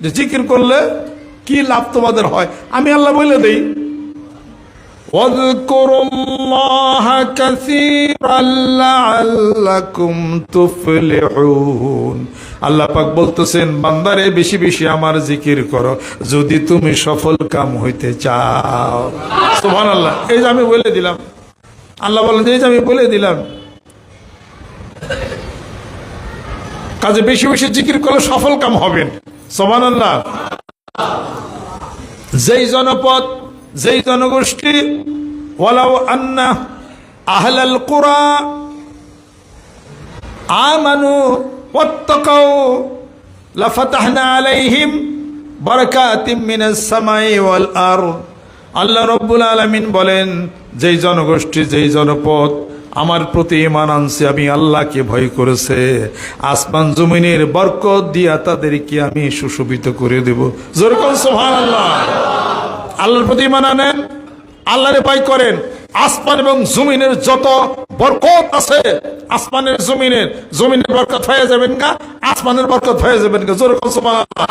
যে জিকির করলে কি লাভ তোমাদের হয়, আমি আল্লাহ বলে দেই, ওয়াযকুরুল্লাহা কাসীরান লাআল্লাকুম তুফলিহুন। আল্লাহ পাক বলতেছেন, বান্দারে বেশি বেশি আমার জিকির করো যদি তুমি সফল কাম হইতে চাও। সুবহানাল্লাহ। এই যে আমি বলে দিলাম, আল্লাহ বলেন এই যে আমি বলে দিলাম, কাজে বেশি বেশি জিকির করলে সফল কাম হবেন। সুবহানাল্লাহ। যেই জনপদ, যেই জনগোষ্ঠী, ওয়ালাউ আন্না আহলাল কুরা আমানু ওয়াত্তাকাউ লাফাতাহনা আলাইহিম বারাকাতিম মিনাস সামাই ওয়াল আরদ। আল্লাহ রাব্বুল আলামিন বলেন, যেই জনগোষ্ঠী, যেই জনপদ আমার প্রতি ঈমান আনছে, আমি আল্লাহকে ভয় করেছে, আসমান জমিনের বরকত দিয়া তাদেরকে আমি সুশোভিত করে দেব। জোরে কোন সুবহানাল্লাহ। আল্লাহর প্রতি ঈমান আনেন, আল্লাহরে ভয় করেন, আসমান এবং জমিনের যত বরকত আছে, আসমানের জমিনের বরকত হয়ে যাবেন গা, আসমানের বরকত হয়ে যাবেন গা। জোরে কোন সুবহানাল্লাহ।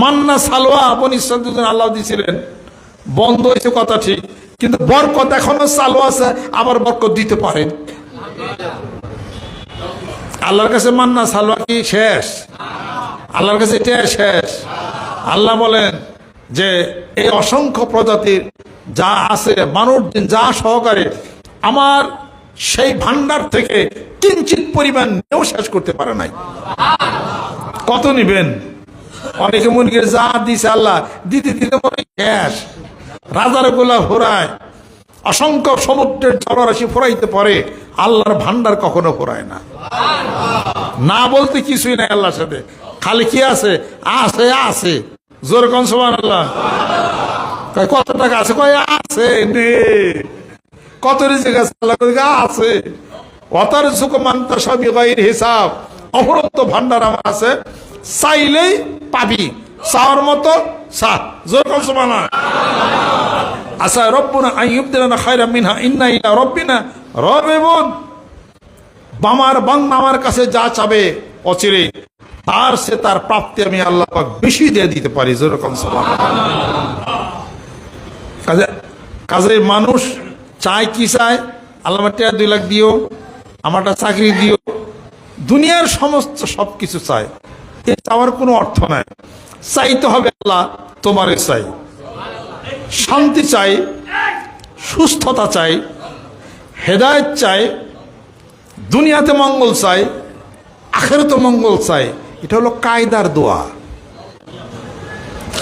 মান্না সালোয়া বনি ইসরাঈল আল্লাহ দিয়েছিলেন, বন্ধ হয়েছে কথা ঠিক, কিন্তু বরকত এখনো চালু আছে, আবার বরকত দিতে পারেন। আল্লাহর কাছে মান্না সালোয়া কি শেষ? আল্লাহর কাছে এটা শেষ? আল্লাহ বলেন যে এই অসংখ্য প্রজাতির যা আছে, মানুষ যা সহকারে আমার সেই ভান্ডার থেকে কিঞ্চিত পরিমাণ নেও শেষ করতে পারে নাই। কত নিবেন? অনেকে মনে করে যা দিছে আল্লাহ দিতে দিতে মনে শেষ। রাজার গোলা ফোরায়, অসংখ্য সমুদ্রের জলরাশি ফোরাইতে পারে, আল্লাহর ভান্ডার কখনো ফোরায় না। না বলতে কিছুই নাই আল্লাহর সাথে, খালি কি আছে? আছে আছে। জোরে কোন সুবহানাল্লাহ। কত টাকা আছে? কয় আছে নে। কত রিজিক আছে? আল্লাহ কয় আছে। ওয়াতারযুকু মান তাশা বিগাইরি হিসাব। অফুরন্ত ভান্ডার আমার আছে, চাইলেই পাবি, চাওয়ার মতো চা। জোরে কোন সুবহানাল্লাহ। আসা রব্বুনা আন ইউবদিলানা খায়রাম মিনহা ইন্না ইলা রাব্বিনা রাগিবুন। আমার কাছে যা চাবে অচিরে তার সে তার প্রাপ্তি আমি আল্লাহ পাক বেশি দিয়ে দিতে পারি। যেরকম কাজে মানুষ চায় কি চায়? আল্লাহ আমার টাকা 2 লাখ দিও, আমারটা চাকরি দিও, দুনিয়ার সমস্ত সবকিছু চায়। এ চাওয়ার কোনো অর্থ নাই। চাইতে হবে আল্লাহ তোমারে চাই, শান্তি চাই, সুস্থতা চাই, হেদায়েত চাই, দুনিয়াতে মঙ্গল চাই, আখিরাতে মঙ্গল চাই। এটা হলো কায়দার দোয়া।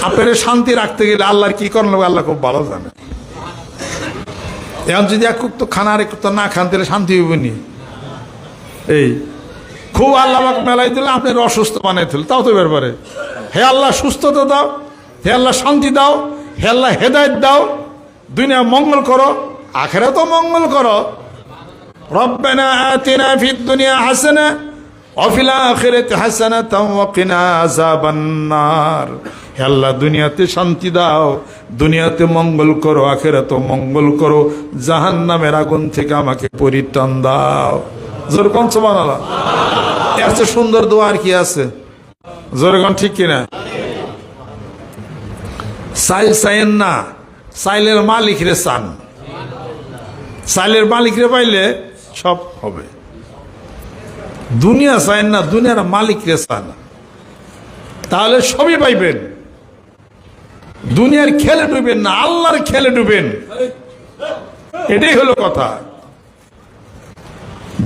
আপনার শান্তি রাখতে গেলে আল্লাহর কি করেন আল্লাহ খুব ভালো জানে। এখন যদি এক তো খানার এক তো না খান তাহলে শান্তি হইবে নি? এই খুব আল্লাহ মেলাই দিলে আপনার অসুস্থ বানাই দিল, তাও তো ব্যাপারে। হে আল্লাহ সুস্থতা দাও, হে আল্লাহ শান্তি দাও, হে আল্লাহ হেদায়েত দাও, দুনিয়া মঙ্গল করো, আখিরাতেও মঙ্গল করো। রব্বানা আতিনা ফিদ দুনিয়া হাসানা ওয়া ফিল আখিরাতি হাসানাতাও ওয়া কিনা আযাবান নার। হে আল্লাহ দুনিয়াতে শান্তি দাও, দুনিয়াতে মঙ্গল করো, আখিরাতেও মঙ্গল করো, জাহান্নামের আগুন থেকে আমাকে পরিত্রাণ দাও। জোরে কোন সুবহানাল্লাহ। এর চেয়ে সুন্দর দোয়া আর কি আছে? জোরে কোন ঠিক কিনা? চাইল চাইন না, চাইলের মালিক রে চান। চাইলের মালিক রে পাইলে সব হবে। দুনিয়া চাইন না, দুনিয়ার মালিক রে চান, তাহলে সবই পাইবেন। দুনিয়ার খেলে ডুবেন না, আল্লাহর খেলে ডুবেন। এটাই হলো কথা।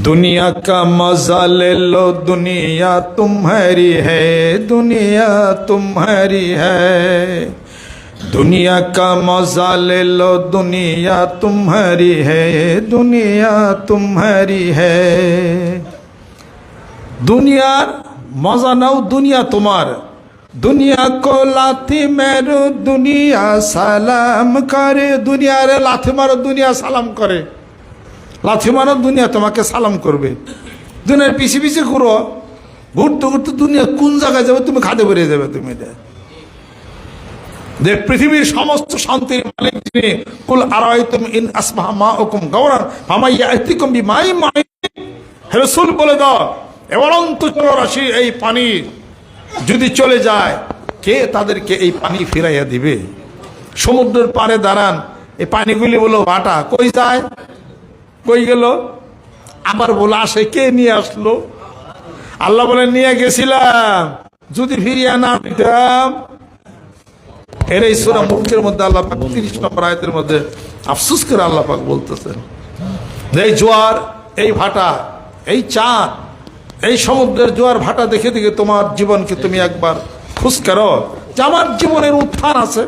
दुनिया का मजा ले लो, दुनिया तुम्हारी है, दुनिया तुम्हारी है। दुनिया का मजा ले लो, दुनिया तुम्हारी है, दुनिया तुम्हारी है। दुनियार मजा नाও, दुनिया তোমার। दुनिया को लाथी मारो, दुनिया सालाम करे। दुनियारे लाथी मारो, दुनिया সালাম করে। লাথি মারো, দুনিয়া তোমাকে সালাম করবে। দুনিয়ার পিছে পিছে ঘুরো, ঘুরতে ঘুরতে দুনিয়া কোন জায়গায় যাবে তুমি খাদে বেরিয়ে যাবে। তুমি যে পৃথিবীর সমস্ত শান্তির মালিক যিনি, কুল আরাইতুম ইন আসবাহা মাউকুম গাওরান ফামান ইয়াতিকুম বিমাইন মাইন। হে রাসূল বলে দাও, এ অনন্ত জলরাশি এই পানি যদি চলে যায়, কে তাদেরকে এই পানি ফিরাইয়া দিবে? সমুদ্রের পাড়ে দাঁড়ান, এই পানিগুলি বলো ভাটা, কই যায়, কই গেল? আবার বলে আসে, কে নিয়ে আসলো? আল্লাহ বলে নিয়ে গেছিলাম, যদি ফিরিয়ে না দিতাম। এর এই সূরা মুলকের মধ্যে আল্লাহ পাক 30 নম্বর আয়াতের মধ্যে আফসোস করে আল্লাহ পাক বলতেছেন, এই জোয়ার, এই ভাটা, এই চাঁদ, এই সমুদ্রের জোয়ার ভাটা দেখে দেখে তোমার জীবনকে তুমি একবার খুশ করো যে আমার জীবনের উত্থান আছে,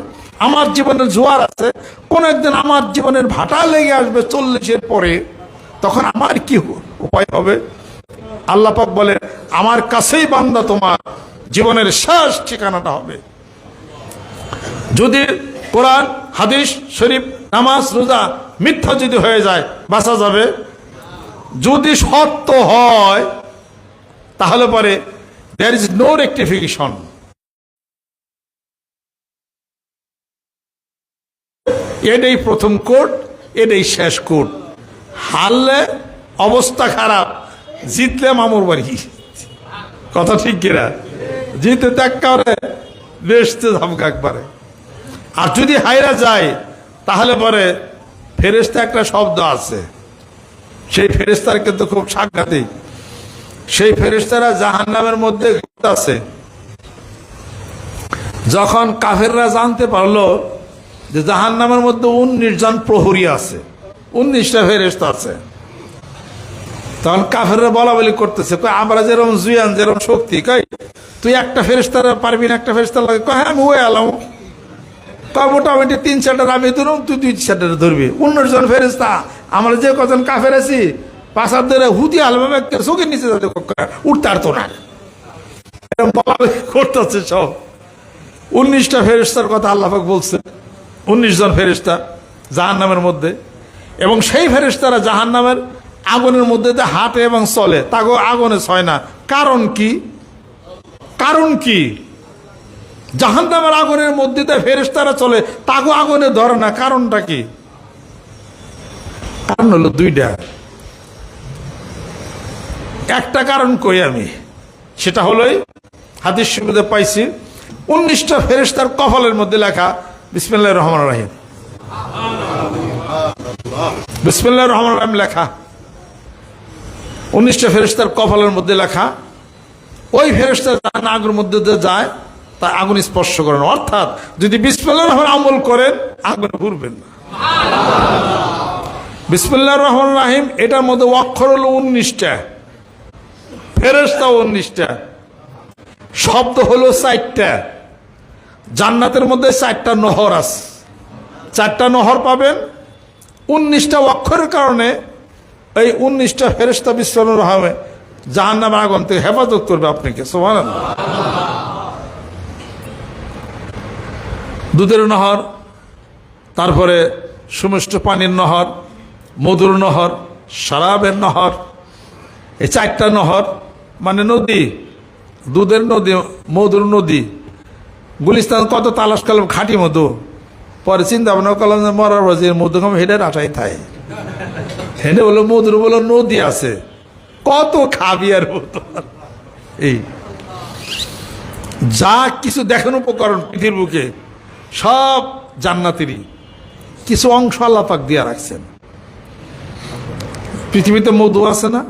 আমার জীবনের জোয়ার আছে। কোন একদিন আমার জীবনের ভাটা লেগে আসবে 40-এর পরে, তখন আমার কি উপায় হবে? আল্লাহ পাক বলে, আমার কাছেই বান্দা তোমার জীবনের শেষ ঠিকানাটা হবে। যদি কোরআন, হাদিস শরীফ, নামাজ, রোজা মিথ্যা যদি হয়ে যায়, বাঁচা যাবে? যদি সত্য হয় তাহলে পরে দেয়ার ইজ নো রেকটিফিকেশন। এটাই প্রথম কোর্ট, এটাই শেষ কোর্ট। হারলে অবস্থা খারাপ, জিতলে মামুর বাড়ি। কথা ঠিক কিনা? জিতে ত্যাগ করে বেসতে ধামকা একবারে। আর যদি হাইরা যায় তাহলে পরে ফেরেশতা একটা শব্দ আছে, সেই ফেরেশতার কিন্তু খুব সাংঘাতিক। সেই ফেরেশতারা জাহান্নামের মধ্যে আছে। যখন কাফেররা জানতে পারলো যে জাহান্নামের মধ্যে 19 জন প্রহরী আছে, 19টা ফেরেশতা আছে, তখন কাফেররা বলা বলি করতেছে, আমরা যেরকম জুয়ান, যেরকম শক্তি, কই তুই একটা ফেরেশতারা পারবি না? একটা ফেরেশতা লাগে, হ্যাঁ আমি হয়ে এলাম, মোটামুটি 3-4টা আমি ধরুন, তুই 2-4টা ধরবি। 19 জন ফেরেশতা, আমরা যে কজন কাফের আছি, 5 হাত ধরে হুতি আলবামে চোখের নিচে যাতে উঠতে পারতো না, এরকম বলা বলি করতেছে সব। 19টা ফেরেশতার কথা আল্লাহ পাক বলছে, 19 জন ফেরেশতা জাহান্নামের মধ্যে। এবং সেই ফেরেশতারা জাহান্নামের আগুনের মধ্যে হাঁটে এবং চলে, তাগো আগুনে ছয় না। কারণ কি? কারণ কি? জাহান্নামের আগুনের মধ্যে ফেরেশতারা চলে, তাগো আগুনে ধরে না, কারণটা কি? কারণ হলো 2টা। একটা কারণ কই আমি, সেটা হলো হাদিস শরীফে পাইছি, 19টা ফেরেশতার কপালের মধ্যে লেখা বিসমিল্লাহির রহমানির রহিম, বিসমিল্লাহির রহমানির রহিম লেখা। 19টা ফেরেশতার কপালের মধ্যে লেখা। ওই ফেরেশতা যখন আগুনের মধ্যে যায়, তা আগুন স্পর্শ করেন। অর্থাৎ যদি বিসমিল্লাহির রহমান আমল করেন, আগুনে ঘুরবেন না। বিসমিল্লাহির রহমানির রহিম, এটার মধ্যে অক্ষর হলো 19টা, ফেরেশতা 19টা, শব্দ হলো 4টা। জান্নাতের মধ্যে 4টা নহর আছে, 4টা নহর পাবেন। 19টা অক্ষরের কারণে এই 19টা ফেরেশতা বিসমিল্লাহির রহমানির জাহান্নামের আগুন থেকে হেফাজত করবে আপনাকে। সুবহানাল্লাহ। দুধের নহর, তারপরে সুমিষ্ট পানির নহর, মধুর নহর, শরাবের নহর, এই 4টা নহর মানে নদী, দুধের নদী, মধুর নদী। গুলিস্তান কত তালাশ করলাম খাঁটি মধু, পরে চিন্তা ভাবনা করলাম যে মরার বাজে মধু খাম, হেঁটে রাটাই থাই, হেঁটে বলো মধুর বলো নদী আছে, কত খাবি আর এই যা কিছু দেখেন উপকরণ পৃথিবীর বুকে সব জান্নাতেরই। কিছু অংশ আল্লাহ পাক দিয়া রাখছেন। পৃথিবীতে মধু আছে না,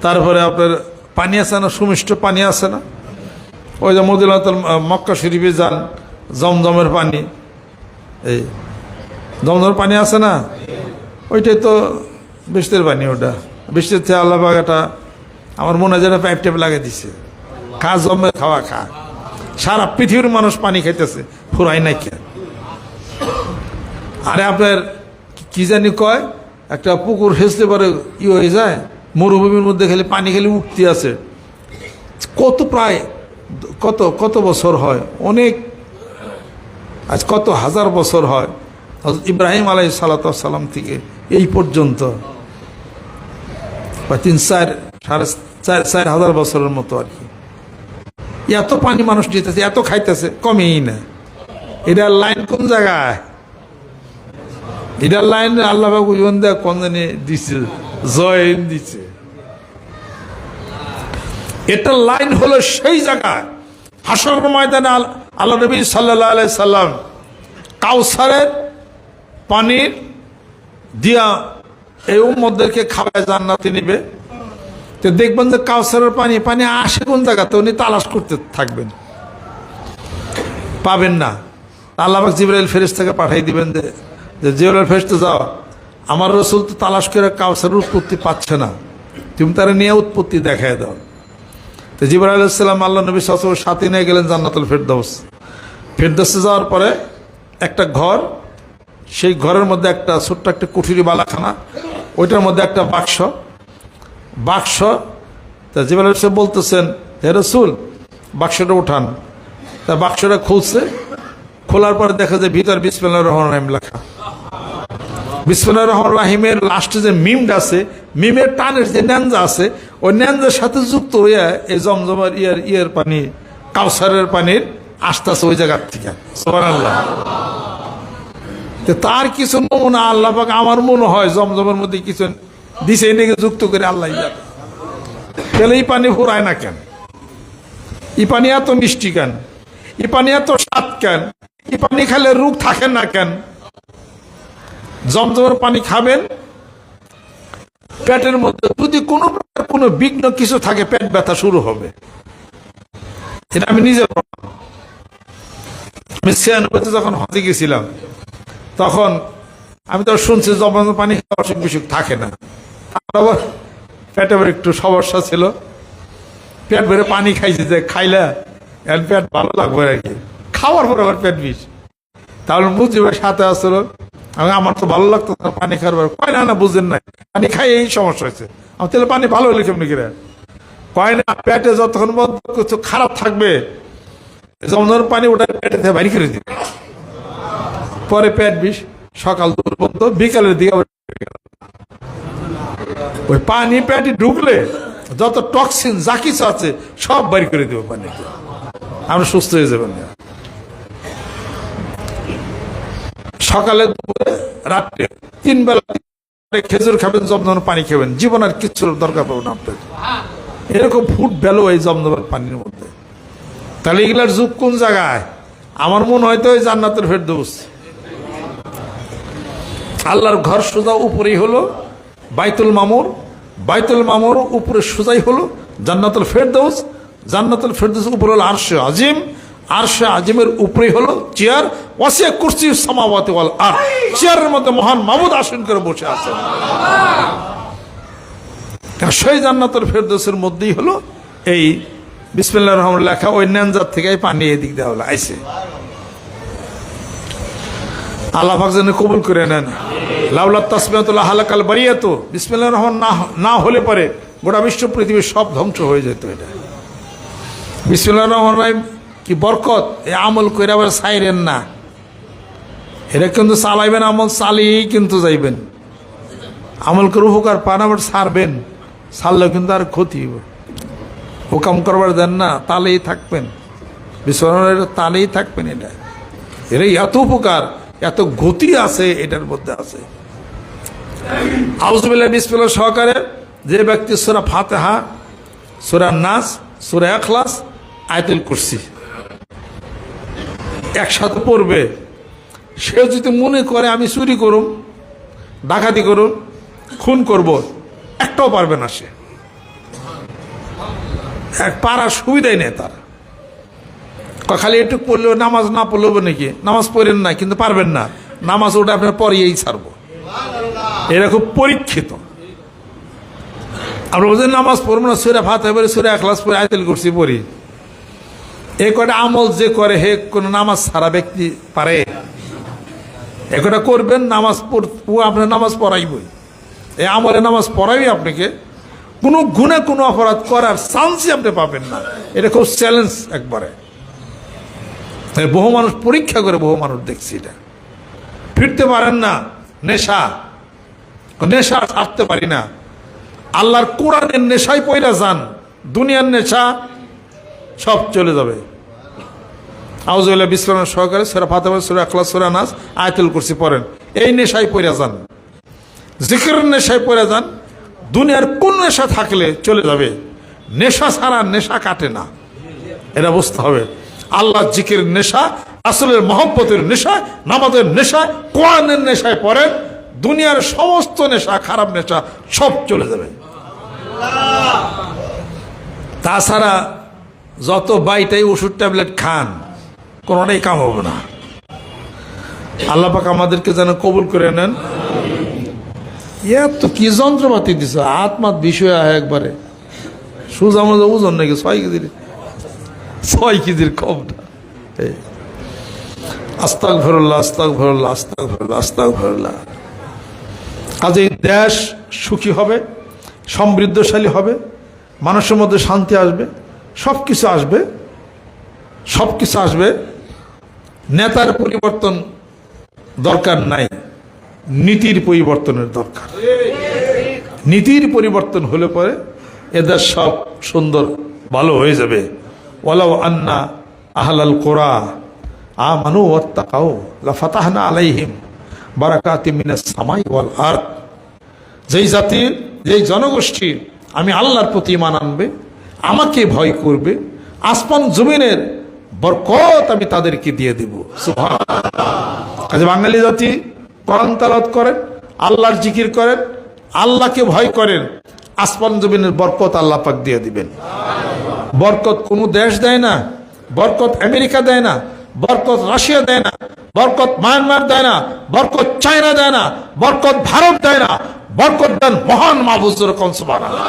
তারপরে আপনার পানি আছে না, সুমিষ্ট পানি আছে না। ওই যে মদিনাতুল মক্কা শরীফে যান, জমজমের পানি, এই জমজমের পানি আছে না, ওইটাই তো বৃষ্টির পানি। ওটা বৃষ্টির থেকে আল্লাহ পাক এটা আমার মনে হয় যেটা পাইপ টেপ লাগিয়ে দিছে, খা জমে খাওয়া খা। সারা পৃথিবীর মানুষ পানি খাইতেছে, ফুরাই নাই কে। আরে আপনার কি জানি কয়, একটা পুকুর হেসতে পারে ই হয়ে যায়, মরুভূমির মধ্যে খালি পানি খালি উঠতে আছে। কত প্রায় কত কত বছর হয়, অনেক, আজ কত হাজার বছর হয়, ইব্রাহিম আলাইহিস সালাম থেকে এই পর্যন্ত, বা 3-4 বছরের মতো আর কি। এত পানি মানুষ দিতেছে, এত খাইতেছে, কমেই না। এটার লাইন কোন জায়গায়? এটার লাইন আল্লাহ বুঝবেন দেখ কোন জানি দিচ্ছে, জয়েন দিচ্ছে। এটার লাইন হলো সেই জায়গায় হাসরের ময়দানে আল্লাহ নবী সাল্লাল্লাহু আলাইহি সাল্লাম কাউসারের পানির দিয়া এই উম্মতদেরকে খাওয়ায় জান্নাতে নিবে। তো দেখবেন যে কাউসারের পানি আসে কোন জায়গাতে, উনি তালাশ করতে থাকবেন, পাবেন না। আল্লাহ পাক জিবরাইল ফেরেশতাকে পাঠিয়ে দিবেন যে জিবরাইল ফেরেশতা যাও, আমার রাসূল তো তালাশ করে কাউসারের উৎপত্তি পাচ্ছে না, তুমি তারা নিয়ে উৎপত্তি দেখায় দাও। তো জিবরাইল আলাইহিস সালাম আল্লাহ নবী সাল্লাল্লাহু আলাইহি ওয়াসাল্লাম সাথে নিয়ে গেলেন জান্নাতুল ফেরদৌস। ফেরদৌসে যাওয়ার পরে একটা ঘর, সেই ঘরের মধ্যে একটা ছোট্ট একটা কুঠুরি বালাখানা, ওইটার মধ্যে একটা বাক্স। তা জিবরাইল আলাইহিস সালাম বলতেছেন, হে রাসূল বাক্সটা উঠান। তা বাক্সটা খুলছে, খোলার পরে দেখা যায় ভিতর বিসমিল্লাহির রহমানির রহিম লেখা। বিসমিল্লাহির রহমানির রহিমের লাস্টে যে মিমটা আছে, মিমের টানের যে ন্যাঞ্জা আছে, ওই ন্যাঞ্জার সাথে যুক্ত হইয়া এই জমজমের ইয়ের পানি, কাউসারের পানির আসতেছে ওই জায়গার থেকে। সুবহানাল্লাহ। তার কিছু নমুনা আল্লাহ পাক আমার মনে হয় জমজমের মধ্যে কিছু দিছে, এটাকে যুক্ত করে আল্লাহ জানে। তাহলে এই পানি ফুরায় না কেন? এই পানি এত মিষ্টি কেন? এই পানি এত স্বাদ কেন? এই পানি খেলে রোগ থাকে না কেন? জমজমের পানি খাবেন, পেটের মধ্যে যদি কোনো বিঘ্ন কিছু থাকে, পেট ব্যথা শুরু হবে। এটা আমি নিজের, আমি 96 যখন হজে গেছিলাম, তখন আমি তো শুনছি জমজমের পানি অসুখ বিসুখ থাকে না। আবার পেটে একটু সমস্যা ছিল, পেট ভরে পানি খাইছি, যে খাইলে পেট ভালো লাগবে আর কি। খাওয়ার পর আবার পেট বিষ, তাহলে মুজিবের সাথে আসলো, আমার তো ভালো লাগতো পানি খাওয়ার। কয় না বুঝেন না, পানি খাই এই সমস্যা হয়েছে। আমার তাহলে পানি ভালো হলে কেমনি করে? কয় না, পেটে যতক্ষণ কিছু খারাপ থাকবে জমজমের পানি ওটা পেটে থেকে বাইরে করে দিবে, পরে পেট বিষ, সকাল দুপুর পর্যন্ত, বিকালের দিকে ওই পানি পেটে ঢুকলে যত টক্সিন যা কিছু আছে সব বাইর করে দেবো পানিতে, আমরা সুস্থ হয়ে যাবেন। সকালে দুপুরে রাত্রে 3 বেলা খেজুর খাবেন, জমজমের পানি খাবেন, জীবন আর কিচ্ছু দরকার পাবো না আপনাদের। এরকম ফুট ভ্যালু এই জমজমের পানির মধ্যে। তাহলে এগুলার যুগ কোন জায়গায়? আমার মনে হয় তো ওই জান্নাতুল ফেরদৌস। আল্লাহর ঘর সোজা উপরেই হলো বাইতুল মামুর, বাইতুল মামুর উপরে সোজাই হলো জান্নাতুল ফেরদৌস, জান্নাতুল ফেরদৌস উপরে হলো আরশে আজিম, আরশে আজিমের উপরেই হলো চেয়ার, ওয়াসিয়া কুরসি সামাওয়াতি ওয়াল আরদ, চেয়ারের মধ্যে মহান মাবুদ আসীন করে বসে আছেন। সেই জান্নাতুল ফেরদৌসের মধ্যেই হলো এই বিসমিল্লাহির রহমানির লেখা, ওই ন্যাঞ্জার থেকে পানি এদিক দেওয়া হলো আইসে। আল্লাহ পাক যেন কবুল করে নেন। লাউলা তাসবিহাতুল্লাহ হালাকাল বারিয়াতু, বিসমিল্লাহির রহমান না হলে পরে গোটা বিশ্ব পৃথিবীর সব ধ্বংস হয়ে যেত। এটা বিসমিল্লাহির রহমানির রহিম কি বরকত! এই আমল করে আবার সাইরেন না, এটা কিন্তু চালাইবেন, আমল চালিয়েই কিন্তু যাইবেন। আমল করে উপকার পান, আবার ছাড়বেন, ছাড়লেও কিন্তু আর ক্ষতি হবে। হুকাম করবার দেন না, তালেই থাকবেন, বিসমিল্লাহির তালেই থাকবেন। এটা এত উপকার, এত গতি আছে এটার মধ্যে আছে। আউযুবিল্লাহি বিসমিল্লাহ সহকারে যে ব্যক্তি সূরা ফাতিহা, সূরা নাস, সূরা ইখলাস, আয়াতুল কুরসি একসাথে পড়বে, সে যদি মনে করে আমি চুরি করুম, ডাকাতি করুম, খুন করব, একটাও পারবে না। সে পারার সুবিধাই নেই তার। খালি একটু পড়লেও, নামাজ না পড়লেও নাকি, নামাজ পড়েন না কিন্তু পারবেন না, নামাজ ওটা আপনার পরেই ছাড়বো। এরা খুব পরীক্ষিত। আমরা বলছেন নামাজ পড়বো না, সূরা ফাতিহা পড়ি, সূরা ইখলাস পড়ি, আয়াতুল কুরসি পড়ি। এই কটা আমল যে করে, হে কোন নামাজ ছাড়া ব্যক্তি পারে? এ কটা করবেন, নামাজ আপনার নামাজ পড়াইবই, এই আমলে নামাজ পড়াই আপনাকে। কোনো গুণে কোনো অপরাধ করার চান্সই আপনি পাবেন না। এটা খুব চ্যালেঞ্জ একবারে। বহু মানুষ পরীক্ষা করে, বহু মানুষ দেখছি এটা ফিরতে পারেন না। নেশা ছাড়তে পারি না। আল্লাহর কোরআনের নেশায় পয়রা যান, দুনিয়ার নেশা সব চলে যাবে। আউযুবিল্লাহি বিসমিল্লাহ সহকারে সূরা ফাতিহা, সূরা ইখলাস, সূরা নাস, আয়াতুল কুরসি পড়েন, এই নেশায় পয়রা যান, জিকিরের নেশায় পয়রা যান। দুনিয়ার কোন নেশা থাকলে চলে যাবে, নেশা ছাড়া নেশা কাটে না। এটা বুঝতে হবে। আল্লাহ জিকির নেশা, রাসূলের মহব্বতের নেশা, নামাজের নেশা, কোরআনের নেশায় পড়েন, দুনিয়ার সমস্ত নেশা, খারাপ নেশা সব চলে যাবে। তাছাড়া যত বাইটাই ওষুধ ট্যাবলেট খান, কোনোটাই কাম হবে না। আল্লাহ পাক আমাদেরকে যেন কবুল করে নেন। তো কি যন্ত্রপাতি দিছ, আত্মার বিষয় একবারে সুজা মজা ওজন নাকি 6 কেজির কম না। আস্তাগফিরুল্লাহ, আস্তাগফিরুল্লাহ, আস্তাগফিরুল্লাহ, আস্তাগফিরুল্লাহ। আজ এই দেশ সুখী হবে, সমৃদ্ধশালী হবে, মানুষের মধ্যে শান্তি আসবে, সব কিছু আসবে, সব কিছু আসবে। নেতার পরিবর্তন দরকার নাই, নীতির পরিবর্তনের দরকার। নীতির পরিবর্তন হলে পরে এদের সব সুন্দর ভালো হয়ে যাবে। ওয়ালাউ আন্না আহলাল কুরা আমানু ওয়াত্তাকাউ লাফাতাহনা আলাইহিম বারাকাতিম মিনাস সামাই ওয়াল আরদ। যেই জাতির, যেই জনগোষ্ঠী আমি আল্লাহর প্রতি ঈমান আনবে, আমাকে ভয় করবে, আসমান জমিনের বরকত আমি তাদেরকে দিয়ে দেব। সুবহানাল্লাহ। আজ বাঙালি জাতি কোরআন তেলাওয়াত করেন, আল্লাহর জিকির করেন, আল্লাহকে ভয় করেন, আসমান জমিনের বরকত আল্লাহ পাক দিয়ে দিবেন। বরকত কোনো দেশ দেয় না, বরকত আমেরিকা দেয় না, বরকত রাশিয়া দেয় না, বরকত মায়ানমার দেয় না, বরকত চায়না দেয় না, বরকত ভারত দেয় না, বরকত দেন মহান মাহবুব রকম সুবহানাল্লাহ।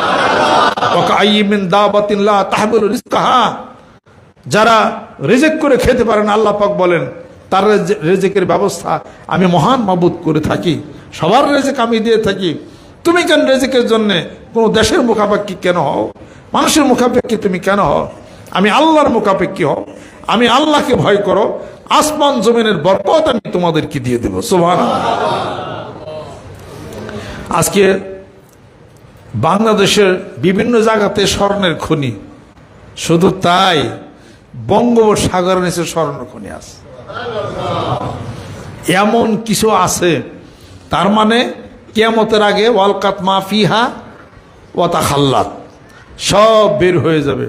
ওয়া কাআইয়্যিম মিন দাবাতিন লা তাহমিলু রিজকাহা, যারা রিজিক করে খেতে পারেন, আল্লাহ পাক বলেন তার রিজিকের ব্যবস্থা আমি মহান মাবুদ করে থাকি, সবার রিজিক আমি দিয়ে থাকি। তুমি কেন রিজিকের জন্য কোনো দেশের মুখাপেক্ষী কেন হও, মানুষের মুখাপেক্ষী তুমি কেন হও? আমি আল্লাহর মুখাপেক্ষী হও, আমি আল্লাহকে ভয় করো, আসমান জমিনের বরকত আমি তোমাদেরকে দিয়ে দেব। সুবহানাল্লাহ। আজকে বাংলাদেশের বিভিন্ন জায়গাতে স্বর্ণের খনি, শুধু তাই বঙ্গোপসাগরের নিচে স্বর্ণ খনি আছে, এমন কিছু আছে। তার মানে কিয়ামতের আগে ওয়ালকাত মাফিহা ওয়া তাখাল্লাত, সব বের হয়ে যাবে।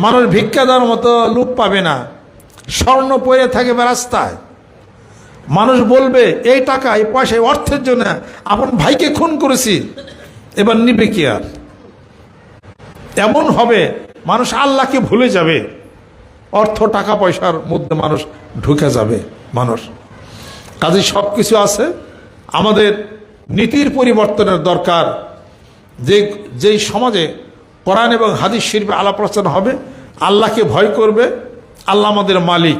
মানুষ ভিক্ষা দেওয়ার মতো লোক পাবে না, স্বর্ণ পড়ে থাকবে রাস্তায়। মানুষ বলবে এই টাকা, এই পয়সা, এই অর্থের জন্য আপন ভাইকে খুন করেছি, এবার নিবে কি আর? এমন হবে মানুষ আল্লাহকে ভুলে যাবে, অর্থ টাকা পয়সার মধ্যে মানুষ ঢুকে যাবে। মানুষ কাজে সব কিছু আছে, আমাদের নীতির পরিবর্তনের দরকার। যেই সমাজে কোরআন এবং হাদিস শরীফে আলাপ আলোচনা হবে, আল্লাহকে ভয় করবে, আল্লাহ আমাদের মালিক,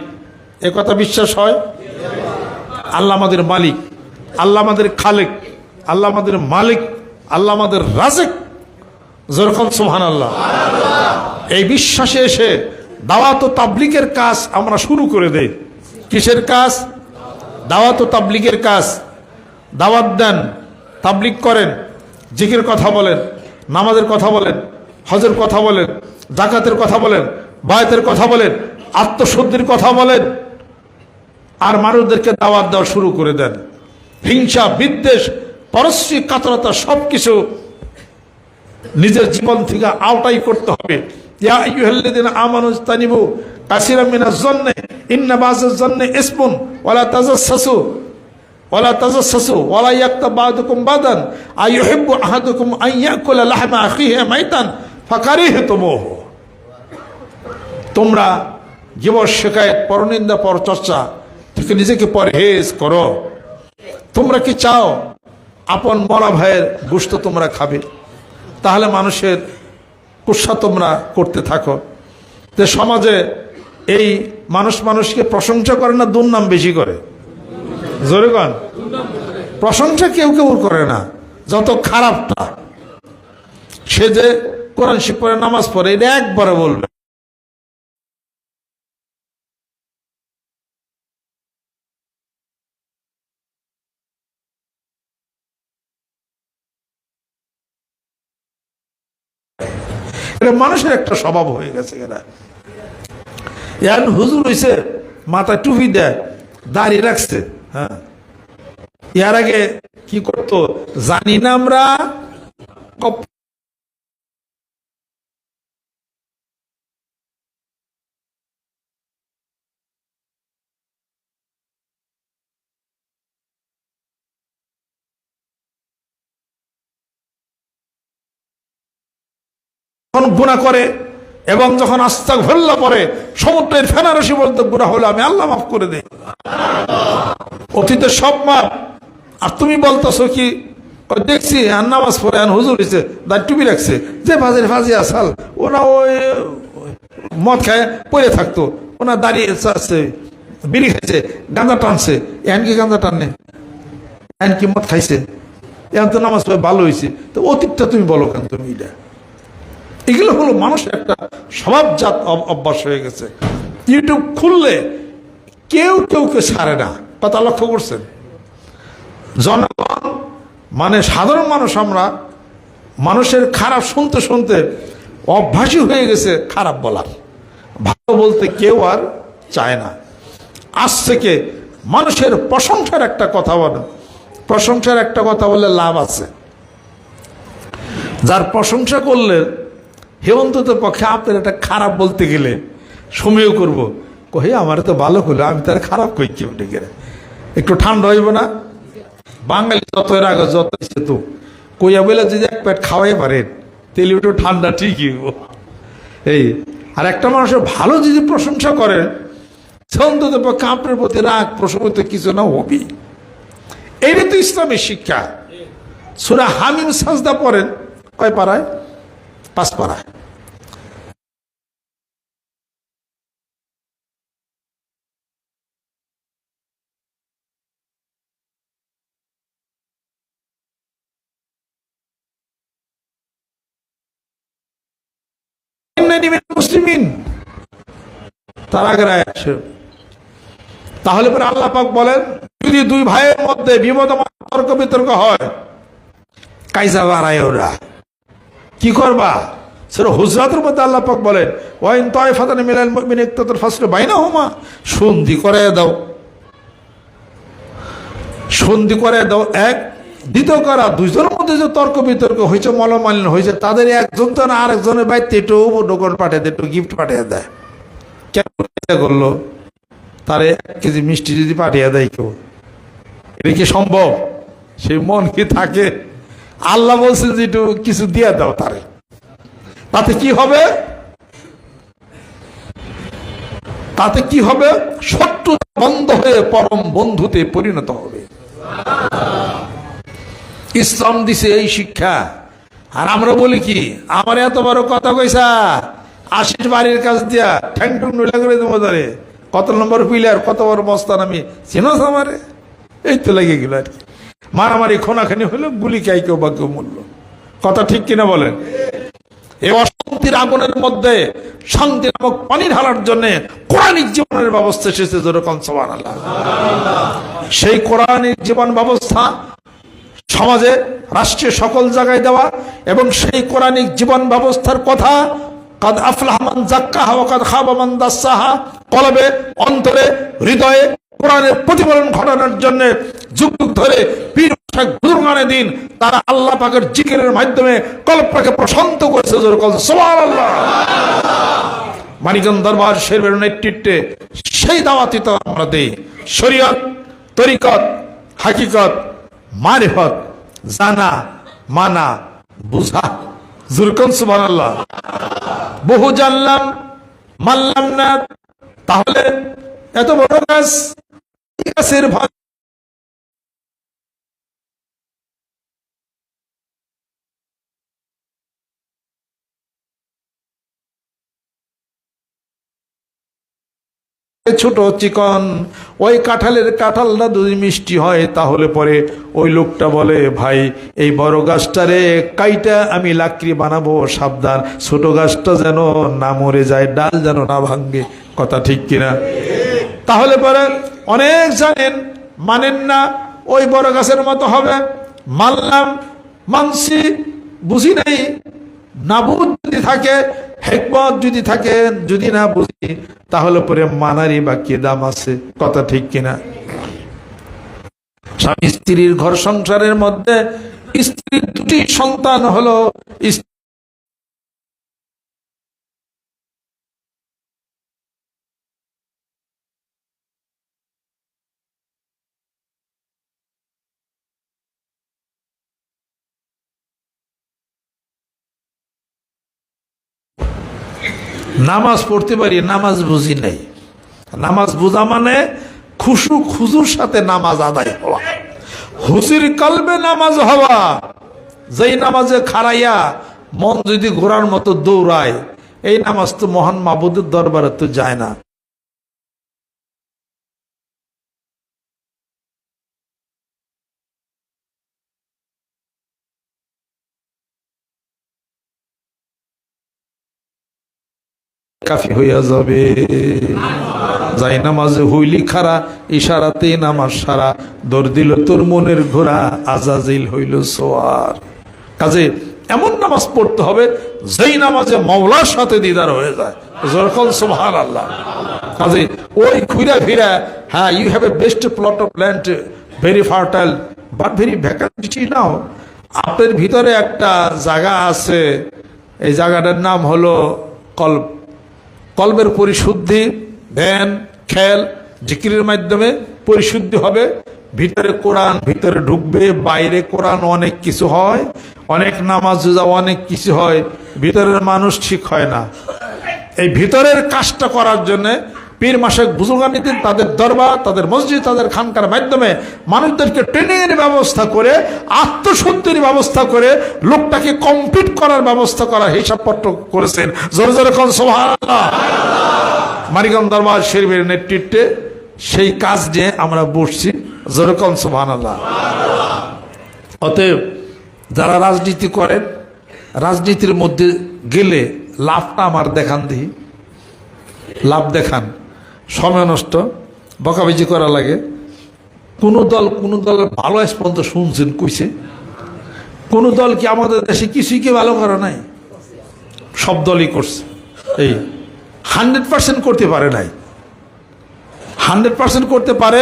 এ কথা বিশ্বাস হয়? আল্লাহ আমাদের মালিক, আল্লাহ আমাদের খালেক, আল্লাহ আমাদের মালিক, আল্লাহ আমাদের রাজেক। যেরকম সুবহানাল্লাহ। এই বিশ্বাসে এসে দাওয়াত ও তাবলীগের কাজ আমরা শুরু করে দেই। কিসের কাজ? দাওয়াত ও তাবলীগের কাজ। দাওয়াত দেন, তাবলীগ করেন, জিকির কথা বলেন, নামাজের কথা বলেন, হজের কথা বলেন, যাকাতের কথা বলেন, বায়াতের কথা বলেন, আত্মশুদ্ধির কথা বলেন, আর মানুষদেরকে দাওয়াত দেওয়া শুরু করে দেন। হিংসা, বিদ্বেষ, পরশ্রী কাতরতা সবকিছু নিজের জীবন থেকে আওতাই করতে হবে। ইয়া আইয়ুহাল্লাযীনা আমানু ইজতানিবু কাসীরাম মিনাজ যন্নি ইন্না বাযাজ যন্নি ইসমুন ওয়ালা তাজাসসাসু ওয়ালা ইয়াক্তাব বা'দুকুম বা'দান আইয়ুহিব্বু আহাদুকুম আন ইয়াকুলা লাহমা আখিহি মাইতান ফাকারিহতুমুহু। তোমরা জীবন শেখায় পরনিন্দা, পরচর্চা থেকে নিজেকে পরহেজ করো। তোমরা কি চাও আপন মরা ভাইয়ের গোশত তোমরা খাবে? তাহলে মানুষের কুৎসা তোমরা করতে থাকো। যে সমাজে এই মানুষকে প্রশংসা করে না, দুর্নাম বেশি করে। জোরে গান, প্রশংসা কেউ কেউ করে না, যত খারাপটা। সে যে কোরআন শিব পড়ে, নামাজ পড়ে, এটা একবারে বলবে। এটা মানুষের একটা স্বভাব হয়ে গেছে। এরা হুজুর হইছে, মাথায় টুপি দেয়, দাড়ি রাখছে। হ্যাঁ, এর আগে কি করতো জানি না আমরা। যখন গুনাহ করে এবং যখন আস্তাগফিরুল্লাহ পড়ে, সমুদ্রের ফেনারসি বলতে গুনাহ হলে আমি আল্লাহ মাফ করে দেই, অতীতের সব মাপ। আর তুমি বলতেছো কি, দেখছি আর নামাজ পড়ে আর হুজুর হয়েছে, দাঁড় টুপি রাখছে, যে ফাজের ফাজি আসাল ওরা ওই মদ খায় পড়ে থাকতো, ওনার দাঁড়িয়ে আছে, বিড়ি খাইছে, গাঁজা টানছে, এখন কি গাঁজা টানে, এখন কি মদ খাইছে, এখন তো নামাজ পড়ে ভালো হয়েছে, তো অতীতটা তুমি বলো কেন তুমি? এটা এগুলো হলো মানুষের একটা স্বভাবজাত অভ্যাস হয়ে গেছে। ইউটিউব খুললে কেউ ছাড়ে না, কথা লক্ষ্য করছেন? জনগণ মানে সাধারণ মানুষ, আমরা মানুষের খারাপ শুনতে শুনতে অভ্যাসী হয়ে গেছে খারাপ বলার, ভালো বলতে কেউ আর চায় না। আজ থেকে মানুষের প্রশংসার একটা কথা বলেন, প্রশংসার একটা কথা বললে লাভ আছে। যার প্রশংসা করলে হে অন্তত পক্ষে আপনার একটা খারাপ বলতে গেলে সময় করবো, কহে আমার তো ভালো করলো, আমি তার খারাপ কই কেউ ডেকে, একটু ঠান্ডা হইব না? বাঙালি যত এর আগে যত তো কইয়া বলে যদি এক পেট খাওয়াই পারেন তাহলে একটু ঠান্ডা ঠিকই হইব। এই আর একটা মানুষের ভালো যদি প্রশংসা করেন, সে অন্তত পক্ষে আপনার প্রতি রাগ প্রশমিত কিছু না হবি। এইটা তো ইসলামের শিক্ষা। সূরা হামিম সাজদা পড়েন কয় পারায়? 5 পারায়। মুসলিমিন তার আগের আয়াত। তাহলে পরে আল্লাহ পাক বলেন, যদি দুই ভাইয়ের মধ্যে বিবাদ তর্ক বিতর্ক হয়, কাইজা বাড়ায় ওরা কি করবা? সেটা হুজরাতের মধ্যে আল্লাহ পাক বলেন, ওয়াইন তায়ফাতান মিনাল মুমিনিনা ইকতাতালু ফাসলু বাইনাহুমা, সন্ধি করে দাও, সন্ধি করে দাও। এক দ্বিতীয় করা, দুইজনের মধ্যে যে তর্ক বিতর্ক হয়েছে, মলমালিন্য হয়েছে, তাদের একজন তো না আরেকজনের বাড়িতে একটু ডোকন পাঠিয়ে দেয়, একটু গিফট পাঠিয়ে দেয়। কেন করলো? তারে 1 কেজি মিষ্টি যদি পাঠিয়ে দেয় কেউ, এটা কি সম্ভব? সেই মন কি থাকে? আল্লাহ বলছে যে একটু কিছু দিয়ে দাও তারে, তাতে কি হবে? তাতে কি হবে? শত্রুতা বন্ধ হয়ে পরম বন্ধুতে পরিণত হবে। ইসলাম দিছে এই শিক্ষা। আর আমরা বলি কি, আমার এত বড় কথা কইসা, আশিস বাড়ির কাছ দিয়া ঠ্যাং টুং নুলা করে দেবো ধরে, কত নম্বর পিলার, কত বড় মস্তান, আমি চিনোস আমারে? এই তো লেগে গেল আর কি, মারামারি খোনাখানি হলো, গুলি খাই কেউ বা কেউ মূল্য। কথা ঠিক কিনা বলেন? এই অশান্তির আগুনের মধ্যে শান্তি নামক পানি ঢালার জন্য কোরআনিক জীবনের ব্যবস্থা এসেছে, যেরকম সুবহানাল্লাহ। সেই কোরআনিক জীবন ব্যবস্থা সমাজে, রাষ্ট্রে সকল জায়গায় দেওয়া, এবং সেই কোরআনিক জীবন ব্যবস্থার কথা কাদ আফলাহা মান যাক্কাহা ওয়া কাদ খাবা মান দাসসাহা, কলবে, অন্তরে, হৃদয়ে কোরআনের প্রতিফলন ঘটানোর জন্য যুগ যুগ ধরে পীর বুজুর্গানে দিন তারা আল্লাহ পাকের জিকিরের মাধ্যমে কলবটাকে প্রশান্ত করেছে, যেরকম সুবহানাল্লাহ। মানিকগঞ্জ দরবার শরীফের নেতৃত্বে সেই দাওয়াতই তো আমরা দেই। শরীয়ত, তরিকত, হাকিকত, মারিফত, জানা, মানা, বুঝা, যেরকম সুবহানাল্লাহ। বহু জানলাম মানলাম না, তাহলে এত বড় গাছের ভাগ ছোট চিকন, ওই কাঁঠালটা যদি মিষ্টি হয়, তাহলে পরে ওই লোকটা বলে, ভাই এই বড় গাছটারে কাইটা আমি লাকড়ি বানাবো, সাবধান ছোট গাছটা যেন না মরে যায়, ডাল যেন না ভাঙ্গে। কথা ঠিক কিনা? তাহলে পরে অনেক জানেন, মানেন না, ওই বড় গাছের মতো হবে। মানলাম, মানছি, বুঝি নাই, না বুঝ যদি থাকে, হিকমত যদি থাকে, যদি না বুঝি, তাহলে পরে মানারই বা কি দাম আছে? কথা ঠিক কিনা? স্বামী স্ত্রীর ঘর সংসারের মধ্যে স্ত্রীর 2টি সন্তান হলো, নামাজ পড়তে পারি, নামাজ বুঝি নাই। নামাজ বুঝা মানে খুশু খুজুর সাথে নামাজ আদায় হওয়া, হুজুর কলবে নামাজ হওয়া। যেই নামাজে খাড়াইয়া মন যদি ঘোড়ার মতো দৌড়ায়, এই নামাজ তো মহান মাবুদের দরবারে তো যায় না। কাফি হইয়া যাবে। যাই নামাজে হইলি খারা, ইশারাতেই নামাজ সারা, দৌড় দিল তোর মনের ঘোড়া, আজাজিল হইল সোয়ার। কাজে এমন নামাজ পড়তে হবে যেই নামাজে মাওলার সাথে দিদার হয়ে যায়, যখন সুবহানাল্লাহ। কাজে ওই ঘুরা ফিরা, হ্যাঁ you have a best plot of land, very fertile but very vacancy now. আপনার ভিতরে একটা জায়গা আছে, এই জায়গাটার নাম হলো কলব। কলবের পরিশুদ্ধি, ধ্যান, খেয়াল, জিকিরের মাধ্যমে পরিশুদ্ধি হবে। ভিতরে কোরআন ভিতরে ঢুকবে, বাইরে কোরআন অনেক কিছু হয়, অনেক নামাজ রোজা অনেক কিছু হয়, ভিতরের মানুষ ঠিক হয় না। এই ভিতরের কাজটা করার জন্য পীর মাসেক বুজুর্গানিদিন তাদের দরবার, তাদের মসজিদ, তাদের খানকার মাধ্যমে মানুষদেরকে ট্রেনিংয়ের ব্যবস্থা করে, আত্মশুদ্ধির ব্যবস্থা করে, লোকটাকে কমপ্লিট করার ব্যবস্থা করার হিসাবপত্র করেছেন। জোরে জোরে কোন সুবহানাল্লাহ। মানিকগঞ্জ দরবার শরীফের নেতৃত্বে সেই কাজ নিয়ে আমরা বসছি। জোরে কোন সুবহানাল্লাহ। অতএব যারা রাজনীতি করেন, রাজনীতির মধ্যে গেলে লাভটা আমার দেখান, দিই লাভ দেখান। সময় নষ্ট, বকাবাজি করা লাগে। কোন দলের ভালো আজ পর্যন্ত শুনছেন কইছে? কোন দল কি আমাদের দেশে কিছুই কি ভালো করে নাই? সব দলই করছে। এই 100% করতে পারে নাই, 100% করতে পারে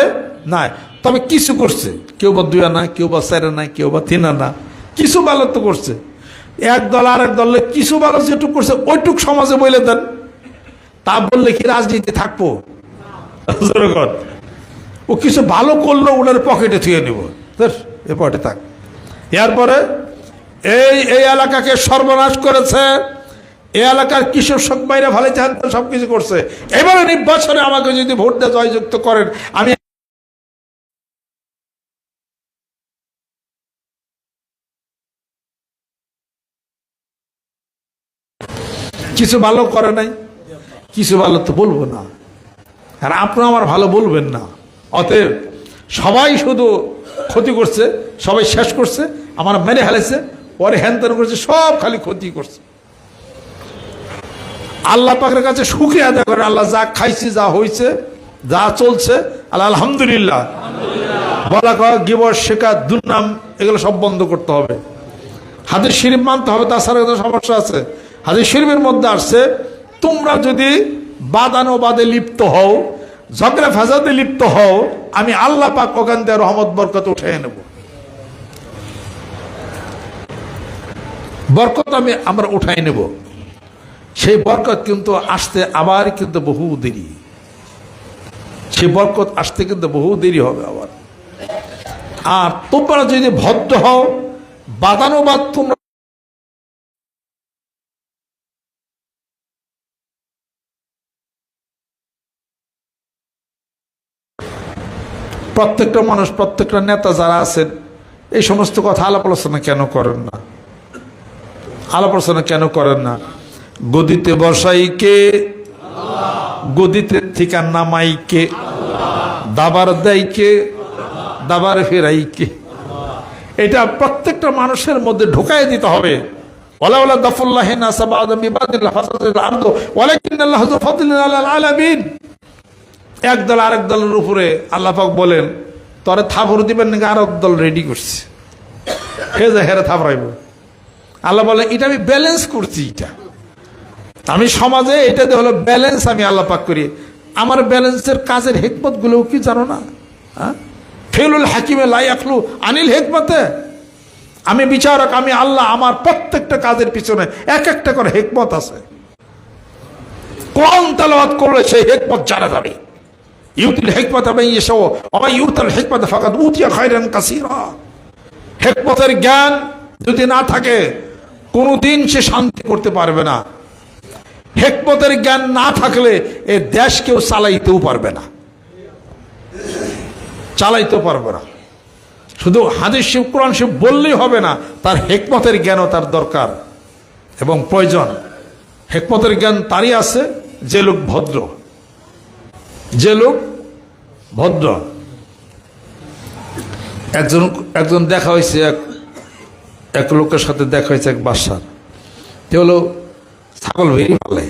নাই, তবে কিছু করছে। কেউ বা 2 আনা, কেউ বা 4 আনা, কেউ বা 3 আনা, কিছু ভালো তো করছে। এক দল আর এক দলে কিছু ভালো যেটুক করছে ওইটুক সমাজে বলে দেন, তা বললে কি রাজনীতি থাকবো? ও কিছু ভালো করলো ওনার পকেটে থুয়ে নেব, এ পকেটে থাক। এরপরে এই এলাকাকে সর্বনাশ করেছে, এই এলাকার কিশোর শোক বাইরে ভালো চান সবকিছু করছে। এবারে নির্বাচনে আমাকে যদি ভোট দিয়ে জয়যুক্ত করেন, আমি কিছু ভালো করে নাই, কিছু ভালো তো বলবো না, আর আপনারা আমার ভালো বলবেন না। অতএব সবাই শুধু ক্ষতি করছে, সবাই শেষ করছে, আমার মেরে হেলেছে, পরে হ্যান করছে, সব খালি ক্ষতি করছে। আল্লাহ পাকের কাছে শুকরিয়া আদায় করে, আল্লাহ যা খাইছি, যা হয়েছে, যা চলছে, আল্লাহ আলহামদুলিল্লাহ বলা করা, গিবর, শেখা, দুর্নাম এগুলো সব বন্ধ করতে হবে। হাদিস শরীফ মানতে হবে, তাছাড়া সমস্যা আছে। হাদিস শরীফের মধ্যে আসছে, তোমরা যদি বাদানুবাদে লিপ্ত হও, ঝগড়া ফাসাদে লিপ্ত হও, আমি আল্লাহ পাক ওখান থেকে রহমত বরকত উঠে নেব। বরকত আমরা উঠাই নেব। সেই বরকত কিন্তু আসতে আবার কিন্তু বহু দেরি, সেই বরকত আসতে কিন্তু বহু দেরি হবে আবার। আর তোমরা যদি ভদ্র হও, বাদানুবাদ তোমরা প্রত্যেকটা মানুষ, প্রত্যেকটা নেতা যারা আছেন, এই সমস্ত কথা আলাপ আলোচনা কেন করেন না? আলাপ আলোচনা কেন করেন না? গদিতে বসাই কে, গদিতে থেকে নামাই কে, দাবার দেয় কে, দাবার ফেরাই কে, এটা প্রত্যেকটা মানুষের মধ্যে ঢুকাই দিতে হবে। ওয়ালা ওয়ালা দাফুল্লাহি নাসা বা'দা বিবাদিল ফাসাদাতিল আরদ ওয়ালাকিন্নাল্লাহু যু ফাদলিন আলাল আলামিন। এক দল আরেক দলের উপরে আল্লাহ পাক বলেন, তোরে থাপড় দিবেন নাকি আরেক দল রেডি করছে, হে যা হেরে থাপড়াইব। আল্লাহ বলে, এটা আমি ব্যালেন্স করছি, এটা আমি সমাজে এটা হলো ব্যালেন্স, আমি আল্লাহ পাক করি। আমার ব্যালেন্সের কাজের হিকমত গুলোও কি জানো না? ফেলুল হাকিমে লা ইয়াখলু আনিল হিকমতে। আমি বিচারক, আমি আল্লাহ, আমার প্রত্যেকটা কাজের পিছনে এক একটা করে হিকমত আছে। কোরআন তেলাওয়াত করলে সেই হিকমত জানা যাবে। ইউতিল হিকমত মান ইয়াশা ওয়া ইউতিল হিকমত ফাকাদ উতিয়া খায়রান কাসীরা। হিকমতের জ্ঞান যদি না থাকে, কোনোদিন সে শান্তি করতে পারবে না। হেকমতের জ্ঞান না থাকলে এ দেশ কেউ চালাইতেও পারবে না, চালাইতেও পারবে না। শুধু হাদিস শিব কোরআন শিব বললেই হবে না, তার হেকমতের জ্ঞানও তার দরকার এবং প্রয়োজন। হেকমতের জ্ঞান তারই আছে যে লোক ভদ্র, যে লোক ভদ্র। একজন দেখা হয়েছে, এক লোকের সাথে দেখা হয়েছে এক বাসার, সে হলো ছাগল ভেরি পালে।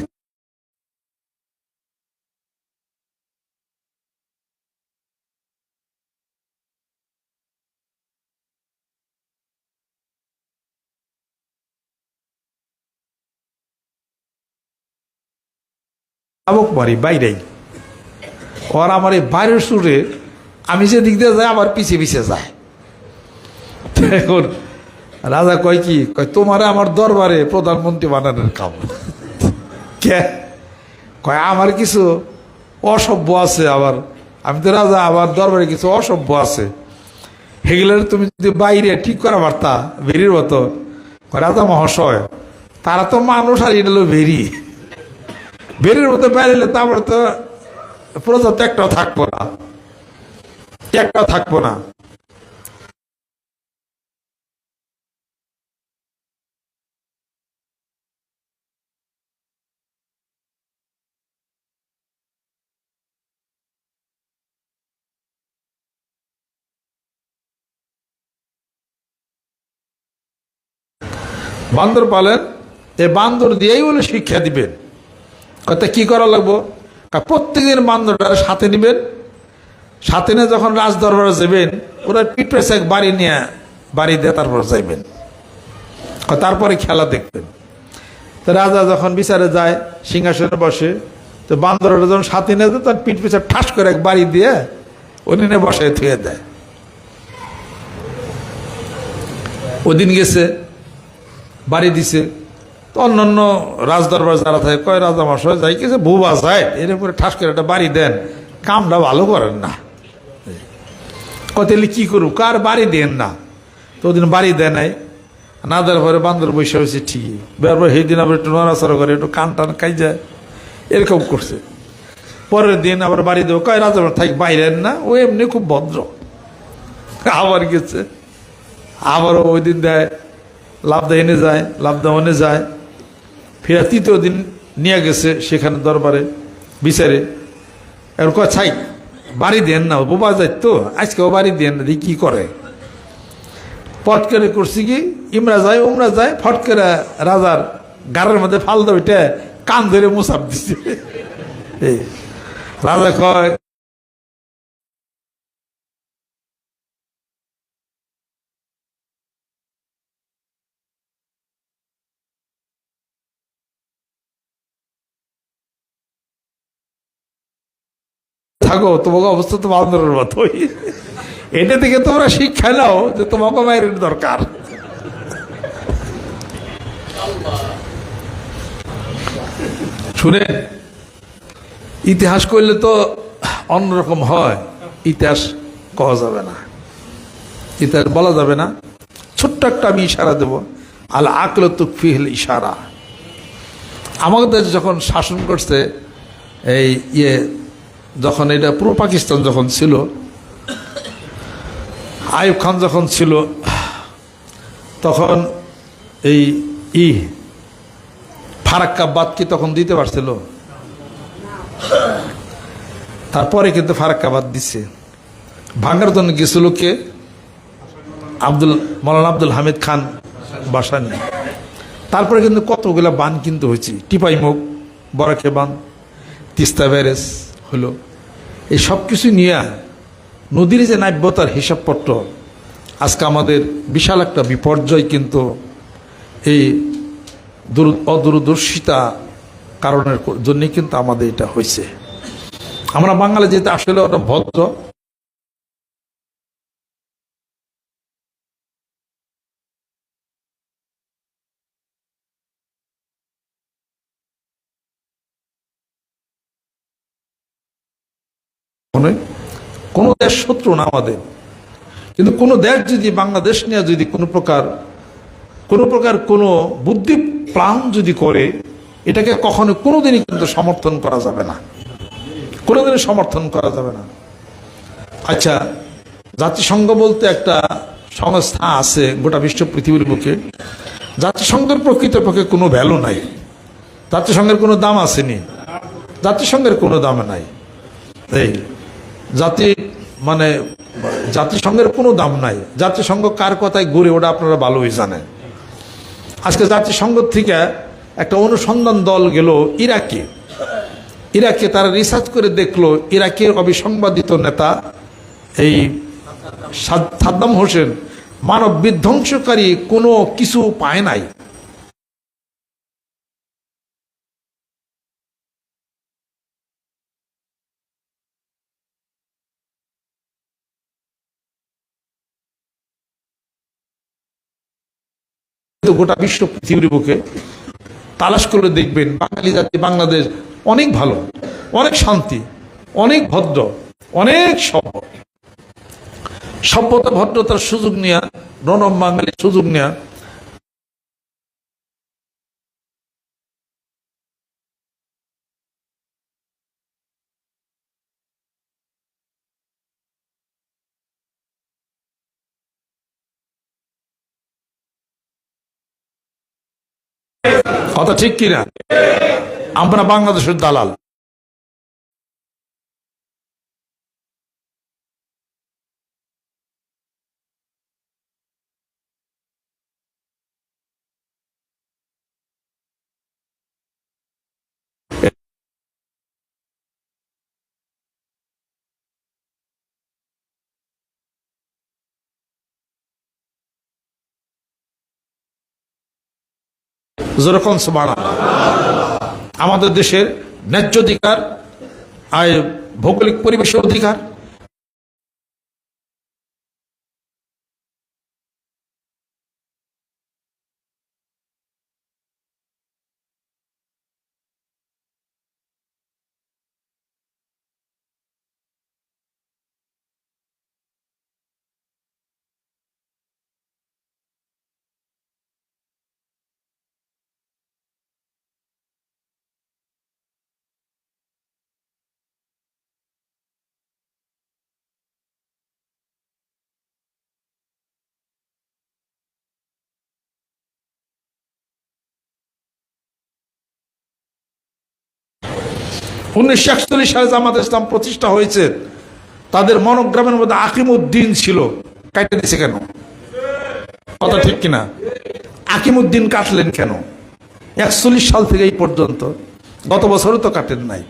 শাবক মারি বাইরেই, ওর আমার এই বাইরের সুরে আমি যে দিক দিয়ে যাই আমার পিছিয়ে পিছিয়ে যায়। এখন রাজা কয় কি, কয় তোমারে আমার দরবারে প্রধানমন্ত্রী বানানোর কাম। কে কয় আমার কিছু অসভ্য আছে, আবার আমি তো রাজা, আমার দরবারে কিছু অসভ্য আছে, সেগুলোর তুমি যদি বাইরে ঠিক করা পারতা ভেরির মতো। রাজা মহাশয়, তারা তো মানুষ আর এটা হলো ভেরি, ভেরির মতো বাইরে তারপরে তো প্রজা তো একটাও থাকবো না, একটাও থাকবো না। বান্দর পালেন, এই বান্দর দিয়েই বলে শিক্ষা দিবেন। কথা কি করা লাগবো, প্রত্যেকদিন বান্দরটার সাথে নিবেন, সাথে নিয়ে যখন রাজ দরবারে যাবেন ওরা পিঠ পেছে এক বাড়ি নিয়ে বাড়ি দিয়ে তারপর যাইবেন, তারপরে খেলা দেখবেন। তো রাজা যখন বিচারে যায় সিংহাসনে বসে, তো বান্দরটা যখন সাথে নিয়ে যায় তার পিঠ পেছে ঠাস করে এক বাড়ি দিয়ে উনি নিয়ে বসে থুয়ে দেয়। ওদিন গেছে বাড়ি দিছে, তো অন্যান্য রাজদরবার যারা থাকে কয় রাজা মশাই যাই কিছু বুবা যায় এর উপরে ঠাস করে একটা বাড়ি দেন, কামটা ভালো করেন না। কতলে কি করুক, কার বাড়ি দেন না। তো ওদিন বাড়ি দেয় নাই, না দেওয়ার পরে বান্দর বসে হয়েছে ঠিকই, বেরবার সেই দিন আবার একটু নড়াচড়া করে একটু কান টান খাই যায়, এরকম করছে। পরের দিন আবার বাড়ি দেবো, কয় রাজা থাক বাইরে না, ও এমনি খুব ভদ্র। আবার গেছে, আবারও ওই দিন দেয়, লাভদা এনে যায়, লাভদা ওনে যায়, ফেরা তৃতীয় দিন নিয়ে গেছে সেখানে দরবারে বিচারে। এবার কয় ছাই বাড়ি দেন না, বোবা যায় তো আজকেও বাড়ি দেন না, কি করে। পট করে করছি কি, ইমরা যায় উমরা যায়, ফট করে রাজার গাড়ের মধ্যে ফাল দেবে কান ধরে মুসাপ দিচ্ছে। রাজা কয় থাকো, তোমাকে অবস্থা তো বান্দরের মতো, এটা থেকে তোমরা শিক্ষা নাও যে তোমাকে মায়ের দরকার। শুনে ইতিহাস করলে তো অন্যরকম হয়, ইতিহাস কওয়া যাবে না, ইতিহাস বলা যাবে না। ছোট্ট একটা আমি ইশারা দেব, আল আকল তুকফিল ইশারা। আমাদের যখন শাসন করছে এই যখন এটা পুরো পাকিস্তান যখন ছিল, আইয়ুব খান যখন ছিল, তখন এই ফারাক্কা বাদ কি তখন দিতে পারছিল? তারপরে কিন্তু ফারাক্কা বাদ দিছে। ভাঙার জন্য গেছিল কে? মৌলানা আব্দুল হামিদ খান বাসানি। তারপরে কিন্তু কতগুলা বান কিন্তু হয়েছে, টিপাই মুখ, বরাকে বান, তিস্তা ব্যারেজ হলো। এই সব কিছু নিয়ে নদীর যে নাব্যতার হিসাবপত্র, আজকে আমাদের বিশাল একটা বিপর্যয় কিন্তু এই অদূরদর্শিতা কারণের জন্যই কিন্তু আমাদের এটা হয়েছে। আমরা বাঙালি যেটা আসলে ওটা ভদ্র, কোনো দেশ শত্রু না আমাদের, কিন্তু কোনো দেশ যদি বাংলাদেশ নিয়ে যদি কোনো প্রকার কোনো বুদ্ধি প্ল্যান যদি করে, এটাকে কখনো কোনোদিনই কিন্তু সমর্থন করা যাবে না, কোনোদিনই সমর্থন করা যাবে না। আচ্ছা, জাতিসংঘ বলতে একটা সংস্থা আছে গোটা বিশ্ব পৃথিবীর বুকে। জাতিসংঘের প্রকৃতপক্ষে কোনো ভ্যালু নাই, জাতিসংঘের কোনো দাম আসেনি, জাতিসংঘের কোনো দাম নাই। এই জাতিসংঘের কোনো দাম নাই। জাতিসংঘ কার কথায় ঘুরে ওটা আপনারা ভালোই জানেন। আজকে জাতিসংঘ থেকে একটা অনুসন্ধান দল গেল ইরাকে। ইরাকে তারা রিসার্চ করে দেখলো ইরাকের অবিসংবাদিত নেতা এই সাদ্দাম হোসেন মানব বিধ্বংসকারী কোনো কিছু পায় নাই। গোটা বিশ্ব পৃথিবীর বুকে তালাশ করে দেখবেন বাঙালি জাতি বাংলাদেশ অনেক ভালো, অনেক শান্তি, অনেক ভদ্র, অনেক সভ্যতা ভদ্রতার সুযোগ নেয়া, রণম বাঙালির সুযোগ নেয়া। কথা ঠিক কিনা? আমরা বাংলাদেশের দালাল। যেরকম আমাদের দেশের ন্যায্য অধিকার, ভৌগোলিক পরিবেশের অধিকার, '41 সালে জামাত ইসলাম প্রতিষ্ঠা হয়েছে। তাদের মনোগ্রামের মধ্যে আকিমউদ্দিন ছিল, কাটে দিছে কেন? কথা ঠিক কিনা? আকিমউদ্দিন কাটলেন কেন? 41 সাল থেকে এই পর্যন্ত, গত বছরও তো কাটেন নাই,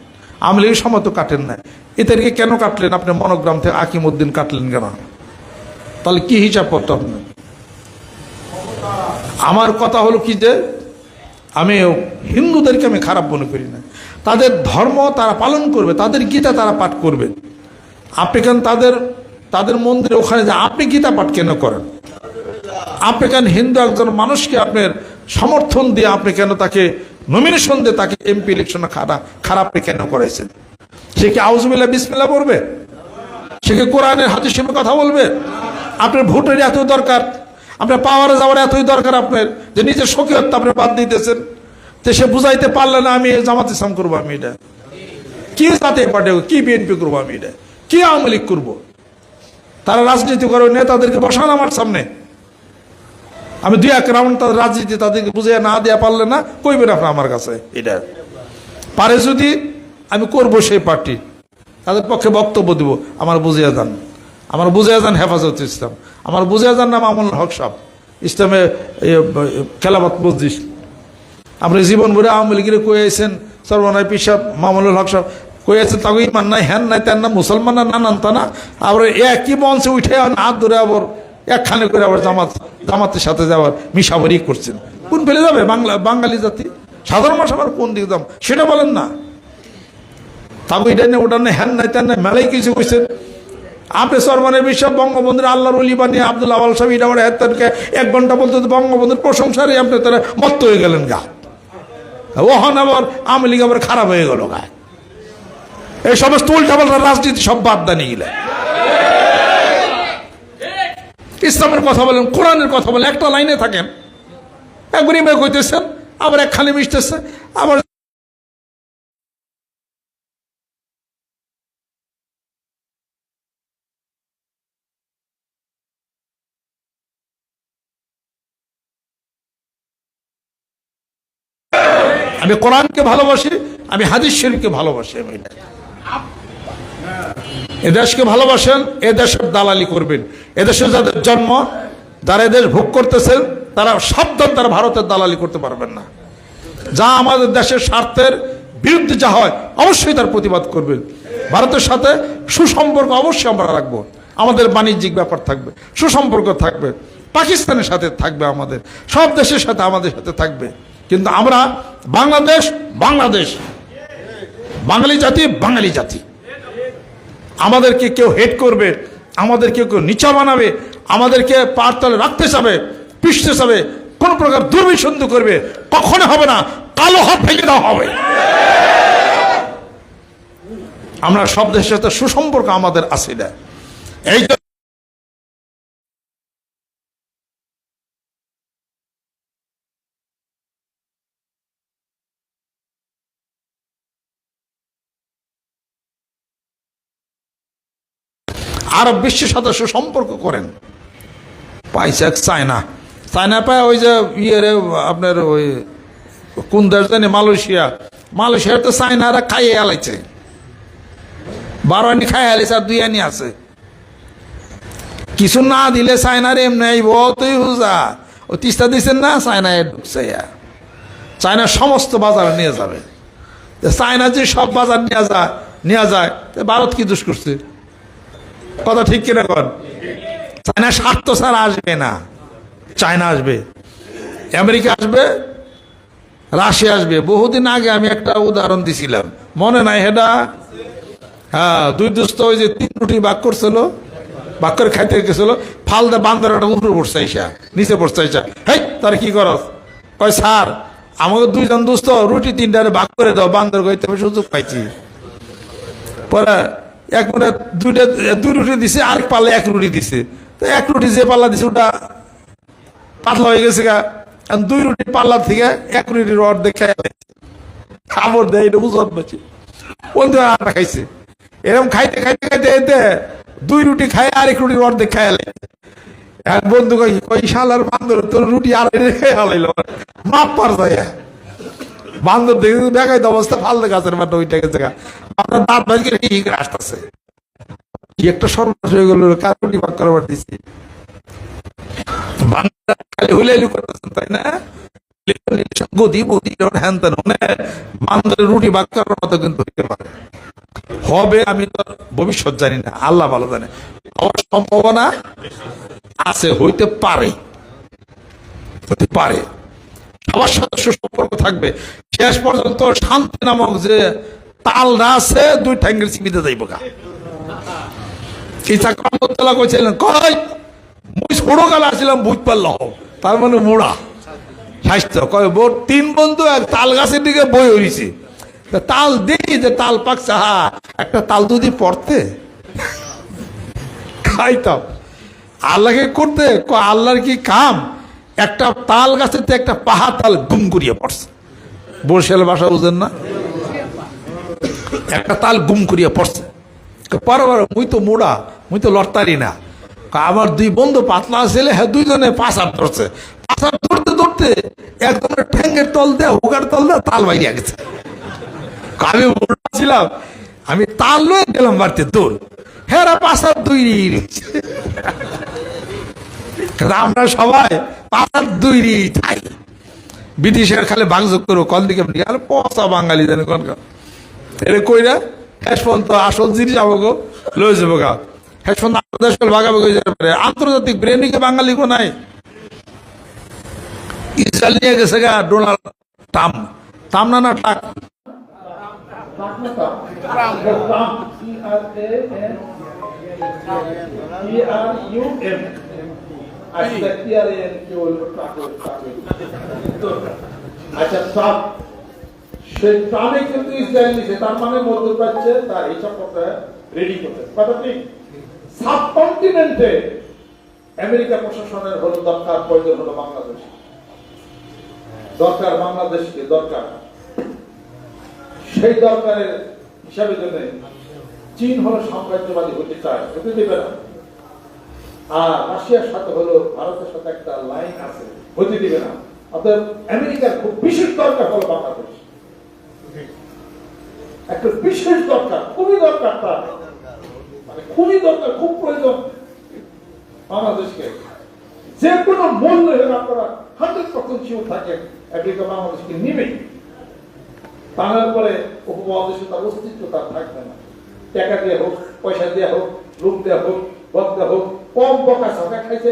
আওয়ামী লীগের সময় তো কাটেন নাই, এদেরকে কেন কাটলেন? আপনি মনোগ্রাম থেকে আকিমউদ্দিন কাটলেন কেন? তাহলে কি হিসাব করতে হবে? আমার কথা হলো কি যে আমি হিন্দুদেরকে আমি খারাপ মনে করি না। তাদের ধর্ম তারা পালন করবে, তাদের গীতা তারা পাঠ করবে। আপনি কেন তাদের মন্দিরে ওখানে যে আপনি গীতা পাঠ কেন করেন? আপনি কেন হিন্দু একজন মানুষকে আপনার সমর্থন দিয়ে আপনি কেন তাকে নমিনেশন দিয়ে তাকে এমপি ইলেকশনে খারাপ কেন করেছেন? সে কি আউযুবিল্লাহ বিসমিল্লাহ পড়বে? সে কি কোরআনের হাদিসের কথা বলবে? আপনার ভোটের এত দরকার, আপনার পাওয়ারে যাওয়ার এতই দরকার আপনার, যে নিজের সখীয়ত্ব আপনি বাদ দিতেছেন। তো সে বুঝাইতে পারলে না আমি জামাত ইসলাম করবো, আমি এটা কি জাতীয় পার্টি, কি বিএনপি করবো, আমি এটা কি আওয়ামী লীগ করবো? তারা রাজনীতি করে, নেতাদেরকে বসান আমার সামনে, আমি 2-1 রাউন্ড তাদের রাজনীতি তাদেরকে বুঝিয়ে না দেওয়া পারলে না কইবেন আপনার আমার কাছে। এটা পারে যদি আমি করব সেই পার্টি, তাদের পক্ষে বক্তব্য দিব। আমার বুঝিয়ে যান, আমার বুঝিয়ে যান হেফাজত ইসলাম, আমার বুঝিয়ে যান নাম আমল হক সাহেব, ইসলামে খেলাফত মজলিস। আপনি জীবন ভরে আওয়ামী লীগের কয়েছেন, সর্বনায় পিসাব মামুনুল হক সাহেব কয়েছেন, তাকে ইমান নাই, হ্যান নাই, তেন না, মুসলমান না, নানান তা না। আবার একই মঞ্চে উঠে হাত ধরে আবার একখানে করে আবার জামাতের সাথে যাওয়ার মিশাবারি করছেন। কোন ফেলে যাবে বাঙালি জাতি? সাধারণ মানুষ আবার কোন দিকে যাম সেটা বলেন না। তাকে এটা নেই, ওটা নেই, হ্যান নাই, তেন নাই, মেলাই কিছু কইছেন। আপনি সরমানের বিশ্বাস বঙ্গবন্ধুর আল্লাহর ওলি বানিয়ে আব্দুল আওয়াল সাহেব এটা আবার 1 ঘন্টা বলতে বঙ্গবন্ধুর প্রশংসারে আপনি তারা মত্ত হয়ে গেলেন গা। ওহন আবার আওয়ামী লীগ আবার খারাপ হয়ে গেল গা। এই সমস্ত উল্টাপাল্টা রাজনীতি সব বাদ দানি গেলে ইসলামের কথা বলেন, কোরআনের কথা বলেন, একটা লাইনে থাকেন, একবারই মেয়ে কইতেছেন, আবার একখানে মিশতেছে, আবার আমি কোরআনকে ভালোবাসি, আমি হাদিস শরীফকে ভালোবাসি। আমি এ দেশকে ভালোবাসেন, এ দেশের দালালি করবেন। এদেশে যাদের জন্ম, যারা এদেশ ভোগ করতেছেন, তারা সাবধান, তারা ভারতের দালালি করতে পারবেন না। যা আমাদের দেশের স্বার্থের বিরুদ্ধে যা হয় অবশ্যই তার প্রতিবাদ করবেন। ভারতের সাথে সুসম্পর্ক অবশ্যই আমরা রাখবো, আমাদের বাণিজ্যিক ব্যাপার থাকবে, সুসম্পর্ক থাকবে, পাকিস্তানের সাথে থাকবে, আমাদের সব দেশের সাথে আমাদের সাথে থাকবে। কিন্তু আমরা বাংলাদেশ, বাংলাদেশ, বাঙালি জাতি, বাঙালি জাতি। আমাদেরকে কেউ হেট করবে, আমাদেরকে কেউ নিচা বানাবে, আমাদেরকে পার তলে রাখতে চাবে, পিষতে চাবে, কোন প্রকার দুর্বিসন্ধি করবে, কখনো হবে না। কালো হাত ভেঙে দেওয়া হবে। আমরা সব দেশের সাথে সুসম্পর্ক আমাদের আছে না। এই আরব বিশ্বের সাথে সুসম্পর্ক করেন। পাইছে চায়না, চায়না পায় ওই যে ইয়ে আপনার ওই কোন দেশ জানি, মালয়েশিয়া, মালয়েশিয়ার তো চায়নারা খাইয়ে আলাইছে, 12 আনি খাইয়ে আলাইছে, আর 2 আনি আছে। কিছু না দিলে চায়নার এমনি তুই হুজা ও তিস্তা দিচ্ছেন না, চায়নায় ঢুকছে। চায়না সমস্ত বাজার নিয়ে যাবে। চায়না যে সব বাজার নেওয়া যায়, ভারত কি দোষ করছে? কথা ঠিক কিনা কর? চায়না স্বার্থ ছাড়া আসবে না। চায়না আসবে, আমেরিকা আসবে, রাশিয়া আসবে। বহুদিন আগে আমি একটা উদাহরণ দিছিলাম, মনে নাই হেডা? হ্যাঁ, 2 দোস্ত ওই যে 3 রুটি ভাগ করছিল, ভাগ করে খাইতে গেছিল, ফালদা বান্দরটা উপরে পড়ছে, আইসা নিচে পড়ছে, আইসা হেই তার কি করস? কয় স্যার আমাকে 2 জন দোস্ত রুটি 3টারে ভাগ করে দাও, বান্দর কইতে আমি সুযোগ পাইছি। পরে এক মিনিট 2 রুটি দিছে, আরেক পাল্লা 1 রুটি দিছে। তো 1 রুটি যে পাল্লা দিছে ওটা পাতলা হয়ে গেছে গা, 2 রুটি পাল্লা থেকে 1 রুটির অর্ধেক খাই খাবার দেয়, এটা বুঝতে পারছি। বন্ধু আটা খাইছে, এরকম খাইতে খাইতে খাইতে এতে 2 রুটি খায়, আরেক রুটির অর্ধেক খাই আলে। এক বন্ধু কই শালার বান্দর তোর রুটি আর খাই আলাইল, মাপ পার যায়। বান্দর দেখে দেখাইতে অবস্থা ফালতে গাছের মাঠে ওইটা গেছে গা, আপনার দাঁত ভাজকে আসতেছে। কি একটা সর্বনাশ হয়ে গেল, কার রুটি ভাগ করাবার দিচ্ছে। খালি হুলাইলু করতেছেন, তাই না? গদি বদি হ্যান তেন বান্দরের রুটি ভাগ করার মতো কিন্তু হইতে পারে, হবে। আমি তো ভবিষ্যৎ জানি না, আল্লাহ ভালো জানে। হওয়ার সম্ভাবনা আছে, হইতে পারে, হতে পারে। সবার সাথে সুসম্পর্ক থাকবে। শেষ পর্যন্ত শান্তি নামক যে তালটা আছে, 2 ঠ্যাঙ্গের চিবিতে যাইব গা। ইসাক রহমতুল্লাহ কইছিলেন, কই মুই ছোট কালে আসছিলাম বুঝ পারল, তার মানে মোড়া স্বাস্থ্য। কয় 3 বন্ধু এক তাল গাছের দিকে বই হইছে, তাল দেখি যে তাল পাকছে, হা একটা তাল যদি পড়তে খাইতাম। আল্লাহকে করতে, আল্লাহর কি কাম? একটা তাল গাছের একটা পাহা তাল গুম করিয়ে পড়ছে। বরিশাল ভাষা বুঝেন না? একটা তাল গুম করিয়ে পড়ছে। পরবার মুই তো মোড়া, মুই তো লড়তারি না। আমার 2 বন্ধু পাতলা ছেলে, হ্যাঁ 2 জনে পাশার ধরছে। পাশার ধরতে ধরতে একজনের ঠ্যাঙ্গের তল দেয়, হুকার তল দেয়, তাল বাইরে গেছে। আমি মোড়া ছিলাম, আমি তাল লয়ে গেলাম বাড়িতে দৌড়, হ্যাঁ পাশার 2 আমরা সবাই পাশার 2 থাই। ব্রিটিশের খালি বাংযোগ করবো, কল দিকে পচা বাঙালি জানে কোন এরে কইরা শেষ পর্যন্ত আসল জিনিস আমাকে লয়ে যাবো গা। শেষ পর্যন্ত দেশ ভাগাভাগি যেতে পারে। আন্তর্জাতিক ব্রেনিকে বাঙালি কো নাই। ইসরায়েল নিয়ে গেছে গা ডোনাল্ড ট্রাম্প, না টাক, আচ্ছা সেই ট্রামে কিন্তু ইসরায়েল নিছে, তার মানে মধ্যপ্রাচ্যে তার হিসাব করতে রেডি করতে কথা ঠিক। সাবকন্টিনেন্টে আমেরিকা প্রশাসনের হলো দরকার, প্রয়োজন হলো বাংলাদেশ দরকার, বাংলাদেশকে দরকার। সেই দরকারের হিসাবে জন্য চীন হলো সাম্রাজ্যবাদী হতে চায়, হতে দেবে না। আর রাশিয়ার সাথে হলো ভারতের সাথে একটা লাইন আছে, হতে দিবে না। অতএব আমেরিকার খুব বিশেষ দরকার হলো বাংলাদেশ। একটা বিশেষ দরকার, খুবই দরকার, তার মানে খুবই দরকার, খুব প্রয়োজন বাংলাদেশকে। যে কোনো মূল্য হলে আপনারা 100% শিওর থাকেন আমেরিকা বাংলাদেশকে নিবেই, তা না পরে উপমহাদেশে তার অস্তিত্ব তার থাকবে না। টাকা দিয়ে হোক, পয়সা দিয়ে হোক, লোক দেওয়া হোক, বদলা হোক, কম বকা সকা খাইছে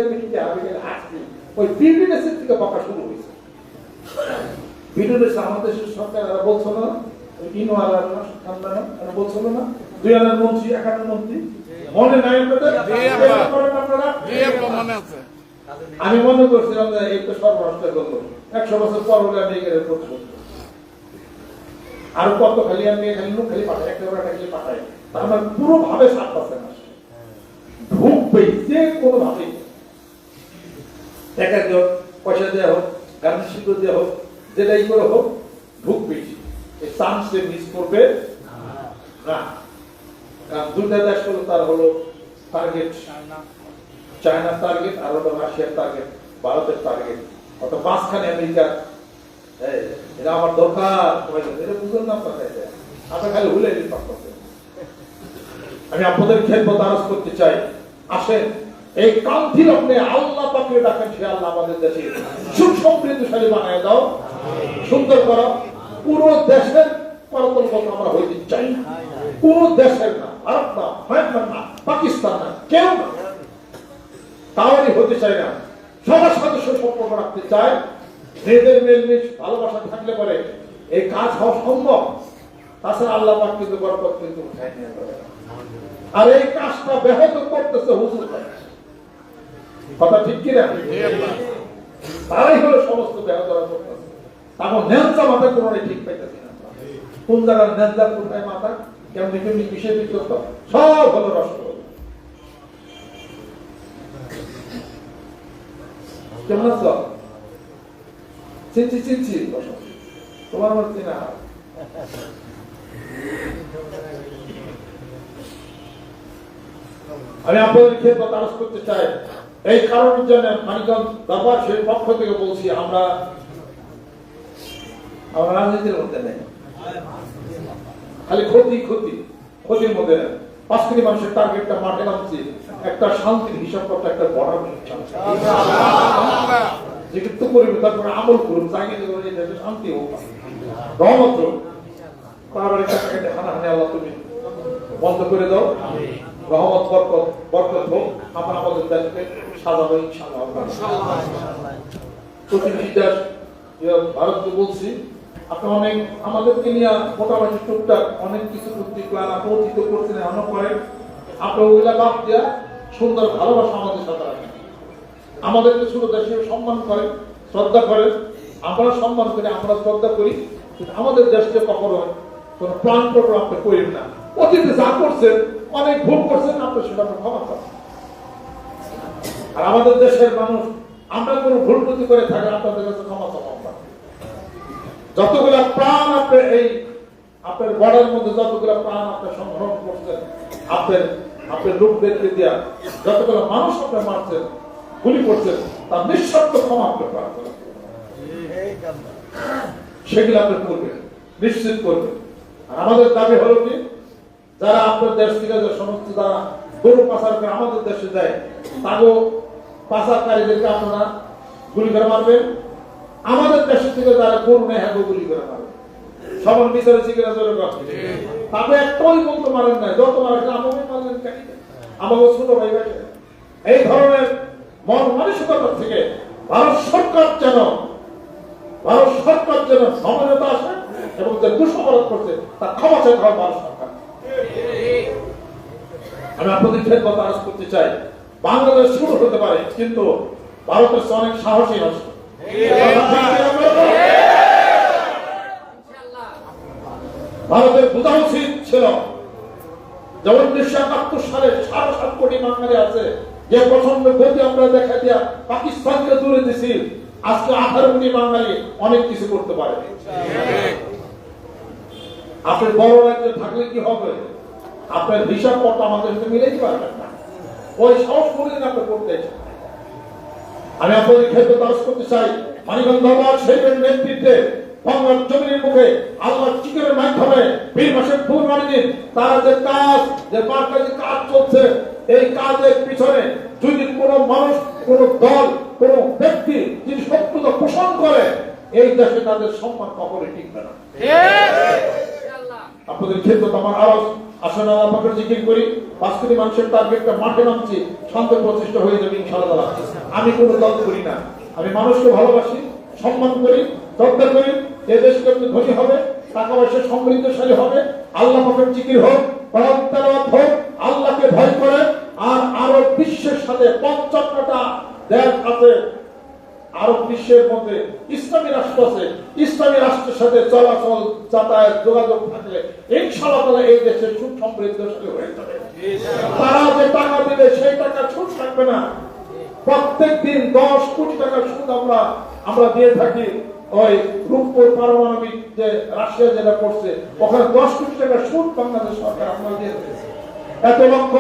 আসছি ওই বিদেশের থেকে বকা শুরু হয়েছে। বিদেশে আমাদের সরকার বলছিল না, বলছিল না 2 আনার মন্ত্রী, 1 আনার মন্ত্রী, মনে নাই আপনাদের? আমি মনে করছিলাম যে এই তো সর্বরাষ্ট্র করলো, 100 বছর পর হলে আমি এখানে করতে আর কত খালি আমি খালি লোক খালি পাঠাই, একটা খালি পাঠাই, তার মানে পুরো ভাবে 7% আসে ঢুকবে যে কোনো ভাবে, টাকা দেওয়া, পয়সা দেওয়া হোক, গার্মেন্টস শিল্প দেওয়া হোক, যেটাই করে হোক ঢুকবে, এই চান্সে মিস করবে না। কারণ দুটা দেশ হলো তার হলো টার্গেট, চায়নার টার্গেট আর হলো রাশিয়ার টার্গেট, ভারতের টার্গেট, অর্থাৎ মাঝখানে আমেরিকা। এটা আমার দরকার, এটা বুঝলেন না আপনার খালি ভুলে আমি আপনাদের খেদমত আরজ করতে চাই, আসেন এই কান্তির আপনি আল্লাহ পাকে ডাকেন, সে আল্লাহ আমাদের দেশে সুখ সমৃদ্ধশালী বানায় দাও, সুন্দর করো। পুরো দেশের পরিকল্পনা আমরা হইতে চাই না, কোন দেশের না, ভারত না, মায়ানমার না, পাকিস্তান না, কেউ না, তাহলে হতে চাই না। সবার সাথে সুসম্পর্ক রাখতে চাই, মেয়েদের মেলমিশ ভালোবাসা থাকলে পরে এই কাজ হওয়া সম্ভব। তাছাড়া আল্লাহ পাক কিন্তু বরকত কিন্তু উঠায় নিয়ে যাবে। আর এই কাজটা ব্যাহত করতেছে হুজুর, কথা ঠিক কিনা? তারাই হলো সমস্ত ব্যাহত করতেছে। তারপর ন্যায্য মাথা কোনো ঠিক পাইতেছি না, কোন জায়গার ন্যায্য কোথায় মাথা, কেমনি কেমনি বিষয় বিতর্ক সব হলো রসগোল্লা। কেমন আছো? চিনছি চিনছি, তোমার আমার চিনা। আমি আপনাদের খেদমত আরজ করতে চাই, এই কারণের জন্য মানিকগঞ্জ দরবার শরীফের পক্ষ থেকে বলছি, আমরা রাজনীতির মধ্যে নেই, খালি ক্ষতির মধ্যে নেই। 5 কোটি মানুষের টার্গেটটা মাঠে নামছি, একটা শান্তির হিসাব করতে, একটা বড় যেটুকু করবে তারপরে আমল করুন, চাইলে দেশে শান্তি হোক, রহমত হোক, পারিবারিক টাকাকে হানাহানি আল্লাহ তুমি বন্ধ করে দাও, রহমত বরকত হোক, আমরা আমাদের দেশকে সাজাবো ইনশাআল্লাহ। প্রতিবেশী দেশ ভারতকে বলছি, আপনি অনেক আমাদেরকে নিয়ে মোটামুটি টুকটাক অনেক কিছু প্ল্যান আপনি অতীত করছেন, এমন করেন, আপনি ওইগুলা বাদ দিয়া সুন্দর ভালোবাসা আমাদের সাথে রাখেন, আমাদেরকে ছোট দেশে সম্মান করেন, শ্রদ্ধা করেন, আমরা সম্মান করি, আমরা শ্রদ্ধা করি, আমাদের দেশকে কখনো কোন প্ল্যান প্রোগ্রাম আপনি করেন না। অতীতে যা করছেন, অনেক ভুল করছেন, আপনি সেটা ক্ষমা করেন। আর আমাদের দেশের মানুষ, আমরা কোনো ভুল ত্রুটি করে থাকি, আপনাদের কাছে ক্ষমা চাওয়া, যতগুলা প্রাণ আপনি এই আপনার বর্ডারের মধ্যে যতগুলা প্রাণ আপনি সংগ্রহ করছেন, আপনার লোকদেরকে দিয়া যতগুলো মানুষ আপনি মারছেন, গুলি করছেন, তার নিঃশর্ত ক্ষমা আপনি প্রার্থনা সেগুলো আপনি করবেন, নিশ্চিত করবেন। আর আমাদের দাবি হলো কি, যারা আপনার দেশ থেকে যে সমস্ত যারা গরু পাচার করে আমাদের দেশে যায়, তাগো পাচারকারীদেরকে আপনারা গুলি করে মারবেন, আমাদের দেশের থেকে যারা গরু নেয় হ্যাঁ গুলি করে মারবেন, সবার বিচারে চিকিৎসা চলে গেছে, তারপরে একটাই বলতে পারেন না, যত মারেন আমাকে মারলেন কেন, আমাকে ছোট ভাই বেটে। এই ধরনের মন মানসিকতা থেকে ভারত সরকার যেন সমানতা আসে এবং যে দুঃসমরণ করছে তা ক্ষমা চাইতে হয় ভারত সরকার। আমি আপনাদের খেদমত আরজ করতে চাই, বাংলাদেশ শুরু হতে পারে, কিন্তু ভারতের অনেক সাহসী আছে। ভারতের বোঝা উচিত ছিল, যেমন 1971 সালে 7.5 কোটি বাঙালি আছে, যে প্রচন্ড গতি আমরা দেখা দিয়া পাকিস্তানকে দূরে দিছি, আজকে 18 কোটি বাঙালি অনেক কিছু করতে পারে। আপনার বড় রাজ্যে থাকলে কি হবে, আপনার হিসাব পত্র আমাদের সাথে মিলাইতে পারবেন না, ওই সাহস করে আপনি করতে চান। আমি আপনাদের ক্ষেত্রে আরজ করতে চাই, মানিকগঞ্জ দরবার শরীফের নেতৃত্বে বাংলার জমিনের মুখে আল্লাহর জিকিরের মাধ্যমে 20 মাসের পূর্ণানি দিন তারা যে কাজ যে পাঁচটা যে কাজ চলছে এই কাজের পিছনে যদি কোনো মানুষ কোনো দল কোনো ব্যক্তি যদি সত্যতা পোষণ করে এই দেশে তাদের সম্মান কখনোই টিকবে না। আপনাদের ক্ষেত্রে আমার আরো আসলে আপনাদের জিকির করি 5 কোটি মানুষের টার্গেটটা মাঠে নামছি শান্তি প্রতিষ্ঠা হয়ে যাবে ইনশাআল্লাহ। আমি কোনো দল করি না, আমি মানুষকে ভালোবাসি, সম্মান করি, শ্রদ্ধা করি। এই দেশকে ধনী হবে, টাকা পয়সা সমৃদ্ধশালী হবে, আল্লাহ পাকের জিকির হোক, তেলাওয়াত হোক, আল্লাহকে ভয় করে। আর আরব বিশ্বের সাথে 55টা দেশ আছে, আরব বিশ্বের মধ্যে ইসলামী রাষ্ট্র আছে, ইসলামী রাষ্ট্রের সাথে চলাচল যাতায়াত যোগাযোগ থাকলে ইনশাআল্লাহ এই দেশের সুখ সমৃদ্ধশালী হয়ে যাবে। তারা যে টাকা দিবে সেই টাকা সুদ থাকবে না। প্রত্যেক দিন 10 কোটি টাকা সুদ আমরা দিয়ে থাকি। ওই রূপপুর পারমাণবিক যে রাশিয়া যেটা করছে ওখানে 10 কোটি টাকা সুদ বাংলাদেশ সরকার আমরা দিয়ে দিয়েছে। এত লক্ষ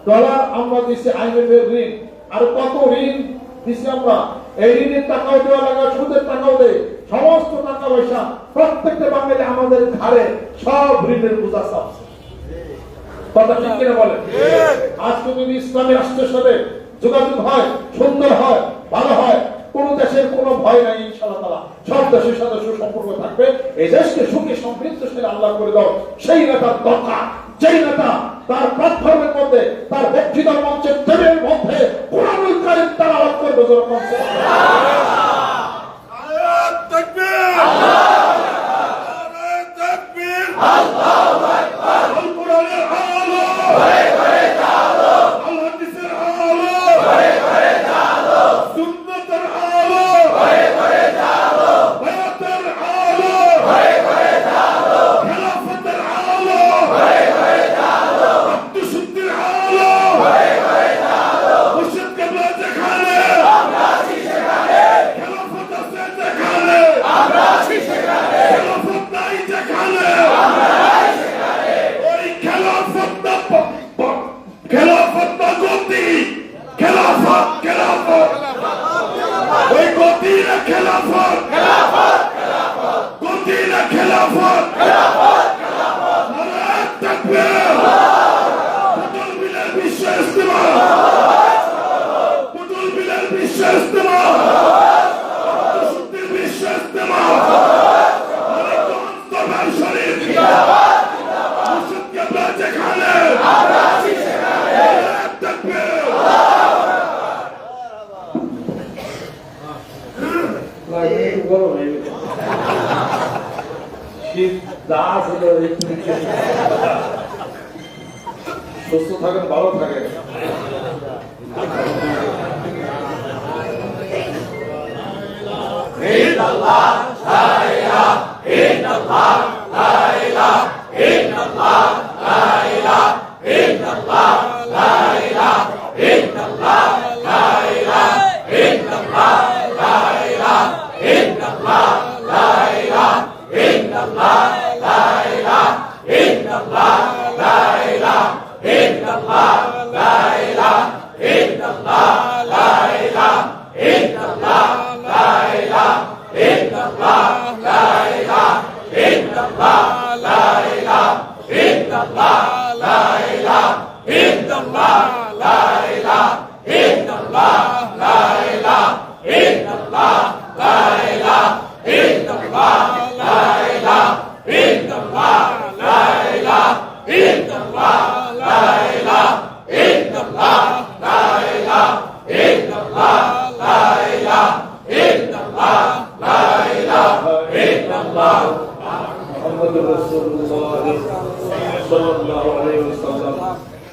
ডলার আমরা দিচ্ছি IMF এর ঋণ, আর কত ঋণ দিচ্ছি আমরা। এই ঋণের টাকাও দেওয়া লাগে, সুদের টাকাও দেয়, সমস্ত টাকা পয়সা প্রত্যেকটা বাঙালি আমাদের ঘাড়ে সব ঋণের বোঝা চাপছে। কথা ঠিক কিনা বলেন? আজকে যদি ইসলামী রাষ্ট্রের সাথে যোগাযোগ হয়, সুন্দর হয়, ভালো হয়, কোন দেশের কোনো ভয় নাই ইনশাআল্লাহ তাআলা। সব দেশের সাথে সুসম্পর্ক থাকবে। এই দেশকে সুখী সমৃদ্ধশালী আল্লাহ করে দাও। সেই নেতার দরকার যেই নেতা তার প্ল্যাটফর্মের মধ্যে তার বক্তৃতার মঞ্চের টেবিলের মধ্যে কোরআনুল কারীম তেলাওয়াত করবে। সুস্থ থাকেন, ভালো থাকেন।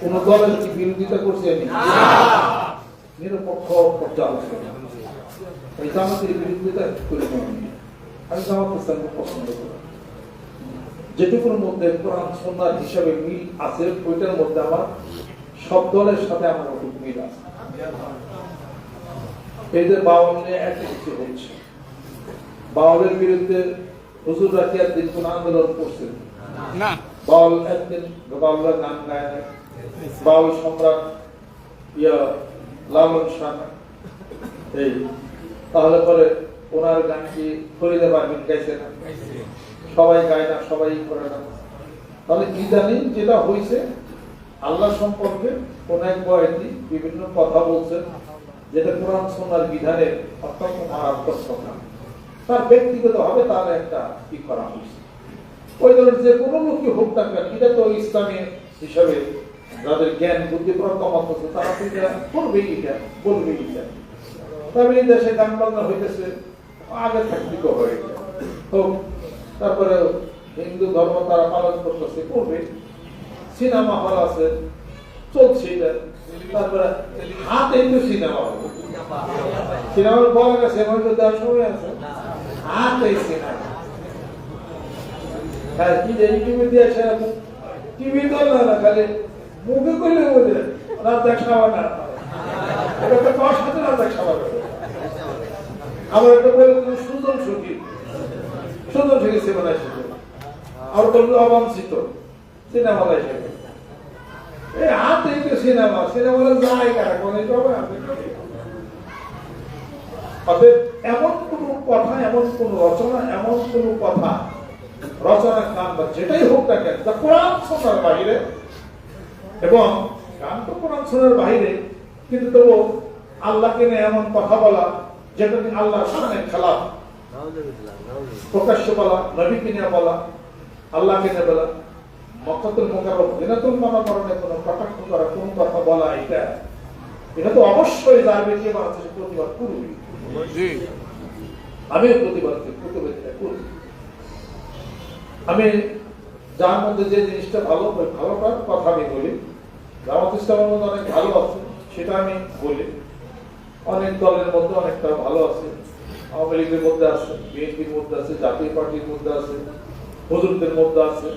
কোন দলের কি বিরোধিতা করছি আমি? নিরপেক্ষ পর্যালোচনা। এই জামাতের বিরোধিতা করি না আমি জামাত ইসলামকে পছন্দ করি। যেটুকুর মধ্যে কোরআন সুন্নাহ হিসাবে মিল আছে ওইটার মধ্যে আমার সব দলের সাথে আমার ওটুকু মিল আছে। এই যে বাউল নিয়ে এত কিছু হচ্ছে, বাউলের বিরুদ্ধে হুজুর রাকিয়ার দিন কোন আন্দোলন করছেন না। বাউল একদিন বাউলরা গান গায় না, বাউল সম্রাট লালন শাহ এই তাহলে পরে ওনার গান কি ফরিদা পারভিন গাইছে না? সবাই গায় না, সবাই করে না। তাহলে ইদানিং যেটা হয়েছে, আল্লাহ সম্পর্কে কোন এক বয়াতি বিভিন্ন কথা বলছেন যেটা কোরআন সুন্নাহর বিধানের অত্যন্ত মারাত্মক কথা। তার ব্যক্তিগত ভাবে তার একটা কি করা হয়েছে, ওই ধরনের যে কোনো লোকই হোক না কেন, এটা তো ইসলামী হিসাবে যাদের জ্ঞান বুদ্ধি প্রজ্ঞামত আছে তারা তো এটা করবেই, এটা বলবেই। এটা তবে এই দেশে গান বাজনা হইতেছে আগে থাকতে হয়ে হোক, তারপরে হিন্দু ধর্ম তারা পালন করতেছে, করবে। সিনেমা হল আছে, চলছে এটা। তারপরে হাতে তো সিনেমা হল, সিনেমা বলা গেছে হয়তো দেওয়ার সময় আছে, হাতে সিনেমা। হ্যাঁ, কি যে ইউটিউবে দিয়ে আসে, টিভি তো না, খালি মুখে করলে বোঝে রাত দেখ খাওয়া না, এটা একটা কষ্ট সাথে রাত দেখ খাওয়া। আমার একটা বলে সুন্দর সুখী সিনেমা এসেছে, আর বললো অবাঞ্ছিত সিনেমা এসেছে। এই হাতে সিনেমা যায় কারা কোনে যাবে। অতএব এমন কোন কথা, এমন কোন রচনা, এমন কোন কথা রচনা গান বা যেটাই হোক না কেন, তা কোরআন শোনার বাইরে, এবং গান তো কোরআন শোনার বাইরে, কিন্তু তবু আল্লাহকে নিয়ে এমন কথা বলা যেটা আল্লাহর সামনে খেলা, প্রকাশ্য বলা, নবীকে নিয়ে বলা, আল্লাহকে নিয়ে বলা, মক্কাতুল মুকাররম জিনাতুল মানাকরণে কোনো কটাক্ষ করা, কোন কথা বলা, এটা তো অবশ্যই যার বেশি মানুষ প্রতিবাদ করবে। আমিও প্রতিবাদ করি। আমি যার মধ্যে যে জিনিসটা ভালো, ভালোটার কথা আমি বলি। জামাত ইসলামের মধ্যে অনেক ভালো আছে, সেটা আমি বলি। অনেক দলের মধ্যে অনেকটা ভালো আছে, আওয়ামী লীগের মধ্যে আছে, বিএনপির মধ্যে আছে, জাতীয় পার্টির মধ্যে আছে, হুজুরদের মধ্যে আছে।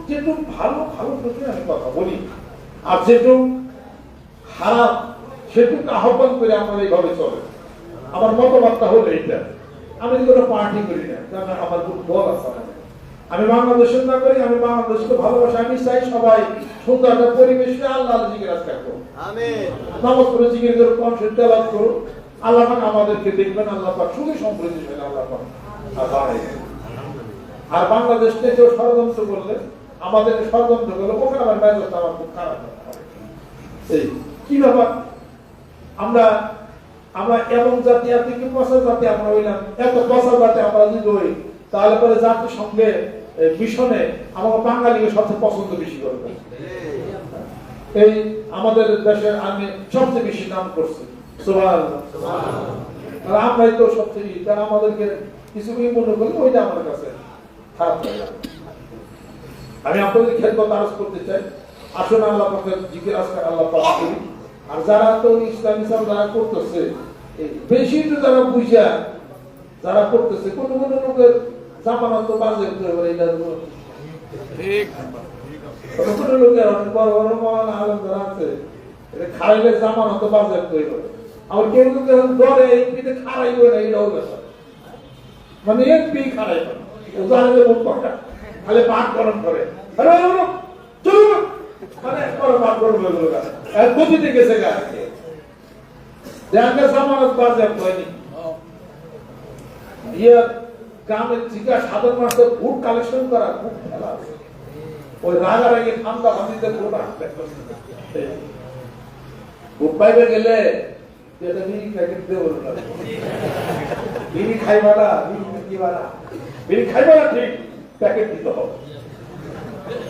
যেটুক ভালো প্রশ্নে আমি কথা বলি, আর যেটুক খারাপ সেটুক আহ্বান করে আমরা এইভাবে চলে। আমার মতবাদটা হলো এইটা। আমি কোনো পার্টি করি না, কারণ আমার খুব দল আছে। আমি বাংলাদেশের না করি, আমি বাংলাদেশকে ভালোবাসি। আমি চাই সবাই সুন্দর একটা পরিবেশে আল্লাহ জিকির আজকাল করুন, নামাজ পড়ে জিকির করুন, কনসেপ্ট তেলাওয়াত করুন। আল্লাহ পাক আমাদেরকে দেখবেন, আল্লাহ পাক সুখী সমৃদ্ধি হবেন, আল্লাহ পাক আর বাংলাদেশ থেকে ষড়যন্ত্র করলে, আমাদের ষড়যন্ত্র করলে ওখানে আমার ব্যবস্থা আমার খুব খারাপ এই কি ব্যাপার। আমরা এমন জাতি, আপনি কি পচা জাতি আমরা হইলাম, এত পচা জাতি আমরা যদি হই, তাহলে পরে জাতির সঙ্গে মিশনে আমার বাঙালিকে সবচেয়ে পছন্দ বেশি করবে। এই আমাদের দেশের আমি সবচেয়ে বেশি নাম করছি, সুবহানাল্লাহ। আমরাই তো সবচেয়ে, তারা আমাদেরকে কিছু মনে করলে ওইটা আমার কাছে খারাপ লাগে। আমি আপনাদের খেদমত আরজ করতে চাই, আসুন আল্লাহ পাকের জিকির আজকাল আল্লাহ পাক করি। আর যারা তো ইসলাম যারা করতেছে, বেশি তো যারা বুঝা যারা করতেছে, কোন লোকের জামানত তো বাজে হতে পারে, এটা ঠিক কোন লোকের অনেক বড় বড় মহান আলেম যারা আছে, এটা খাইলে জামানত তো বাজে হতে পারে। আবার কেউ কেউ ধরে এমপিতে খারাইবে না, এটাও ব্যাপার। মানে এমপি খারাইবে না, ও জানে যে ভোট কটা খালি পাঠ গরম করে, চলুন মানে পাঠ গরম হয়ে গেল, গতিতে গেছে গা, জামানত বাজে হয়নি। গ্রামের থেকে সাধারণ মানুষের ভোট কালেকশন করা খুব খেলা আছে। ওই রাগারাগি ঠান্ডা হাতিতে ভোট আসবে, ভোট পাইবে গেলে বিড়ি প্যাকেট দিয়ে বলুন, বিড়ি খাইবালা, বিড়ি খাইবালা, ঠিক প্যাকেট দিতে হবে।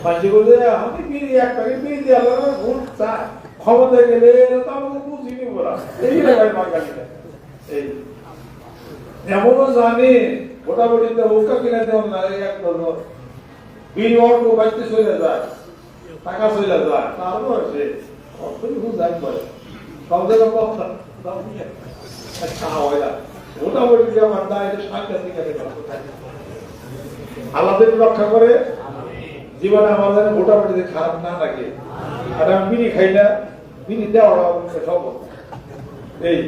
মাঝে বলে আমি বিড়ি এক প্যাকেট বিড়ি দিয়ে আলাদা ভোট চাই, ক্ষমতা গেলে আমাকে বুঝিনি বলা, এই ভাই বাঙালিরা এই এমনও জানে ভোটাভুটিতে ওকা কিনে দেওয়ার না, এক বিড়ি অর্থ বাড়িতে চলে যায়, টাকা চলে যায়, তারপর সে সব জায়গায় খাওয়া হয় না। ভোটাভুটি আমার না, এটা সাংঘাতিক আল্লাহদের রক্ষা করে জীবনে আমাদের ভোটাভুটিতে খারাপ না লাগে। আর আমি বিড়ি খাই না, বিড়ি দেওয়া সব এই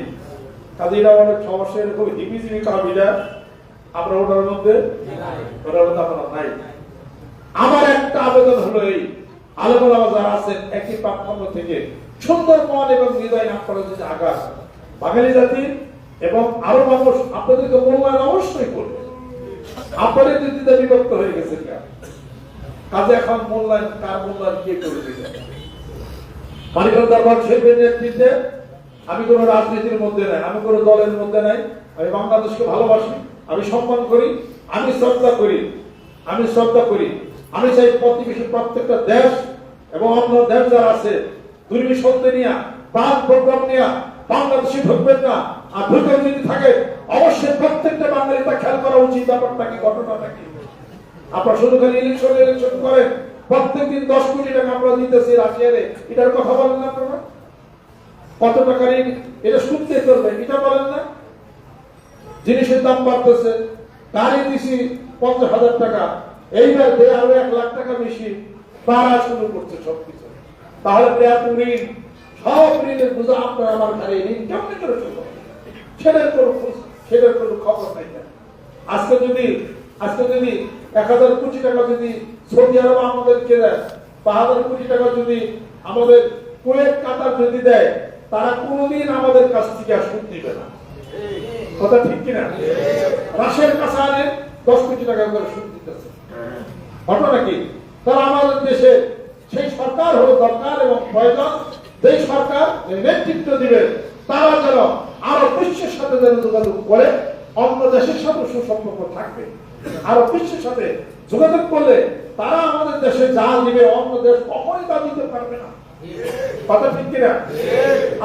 কাজে এটা অনেক সমস্যা, এরকম হিবিজিবি কাবিরা আমরা ওটার মধ্যে আমরা নাই। আমার একটা আবেদন হলো এই আলেমরা যারা আছেন একই প্ল্যাটফর্ম থেকে সুন্দর মন এবং হৃদয় নাম করে যদি আগান, বাঙালি জাতির এবং আরো মানুষ আপনাদেরকে মূল্যায়ন অবশ্যই করবে। আপনাদের দিদিতে বিভক্ত হয়ে গেছে কাজে এখন মূল্যায়ন কার মূল্যায়ন কে করে দিবে। মানিকগঞ্জ দরবার শরীফের নেতৃত্বে আমি কোন রাজনীতির মধ্যে নাই, আমি কোন দলের মধ্যে নাই। আমি বাংলাদেশকে ভালোবাসি, আমি সম্মান করি, আমি শ্রদ্ধা করি, আমি চাই প্রতিবেশী প্রত্যেকটা দেশ এবং অন্য দেশ যারা আছে দুর্বিসন্ধি নিয়ে প্রাণ প্রোগ্রাম নিয়ে বাংলাদেশে ঢুকবেন না। আর ঢুকে যদি থাকে অবশ্যই প্রত্যেকটা বাঙালি তা খেয়াল করা উচিত। ব্যাপারটা কি, ঘটনাটা কি? আপনারা শুধু খালি ইলেকশন করেন, প্রত্যেকদিন 10 কোটি টাকা আমরা দিতেছি রাশিয়ারে, এটার কথা বলেন না আপনারা? কত টাকা এটা শুনতে চলবে, এটা বলেন না? জিনিসের দাম বাড়তেছে, গাড়ি দিছি 50,000 টাকা, এইবার দিয়ে আরো 1 লাখ টাকা বেশি বাড়া শুরু করছে সবকিছু। তাহলে ঋণ, সব ঋণের বোঝা আপনার আমার ঘরে ঋণ কেমন করে চলবে? সেটার কোনো খবর নাই। আজকে যদি 1000 কোটি টাকা যদি সৌদি আরব আমাদেরকে দেয়, 1000 কোটি টাকা যদি আমাদের কুয়েত কাতার যদি দেয়, তারা কোনদিন আমাদের কাছ থেকে সুদ দিবে না। কথা ঠিক কিনা? রাশিয়ার কাছে আনে 10 কোটি টাকা করে সুদ দিতেছে। ঘটনা কি? তারা আমাদের দেশে সেই সরকার হলো দরকার এবং প্রয়োজন, যেই সরকার নেতৃত্ব দিবে তারা যেন আরো বিশ্বের সাথে যেন যোগাযোগ করে, অন্য দেশের সাথে সুসম্পর্ক থাকবে। আরো বিশ্বের সাথে যোগাযোগ করলে তারা আমাদের দেশে যা দিবে অন্য দেশ কখনোই তা দিতে পারবে না। কথা ঠিক কিনা?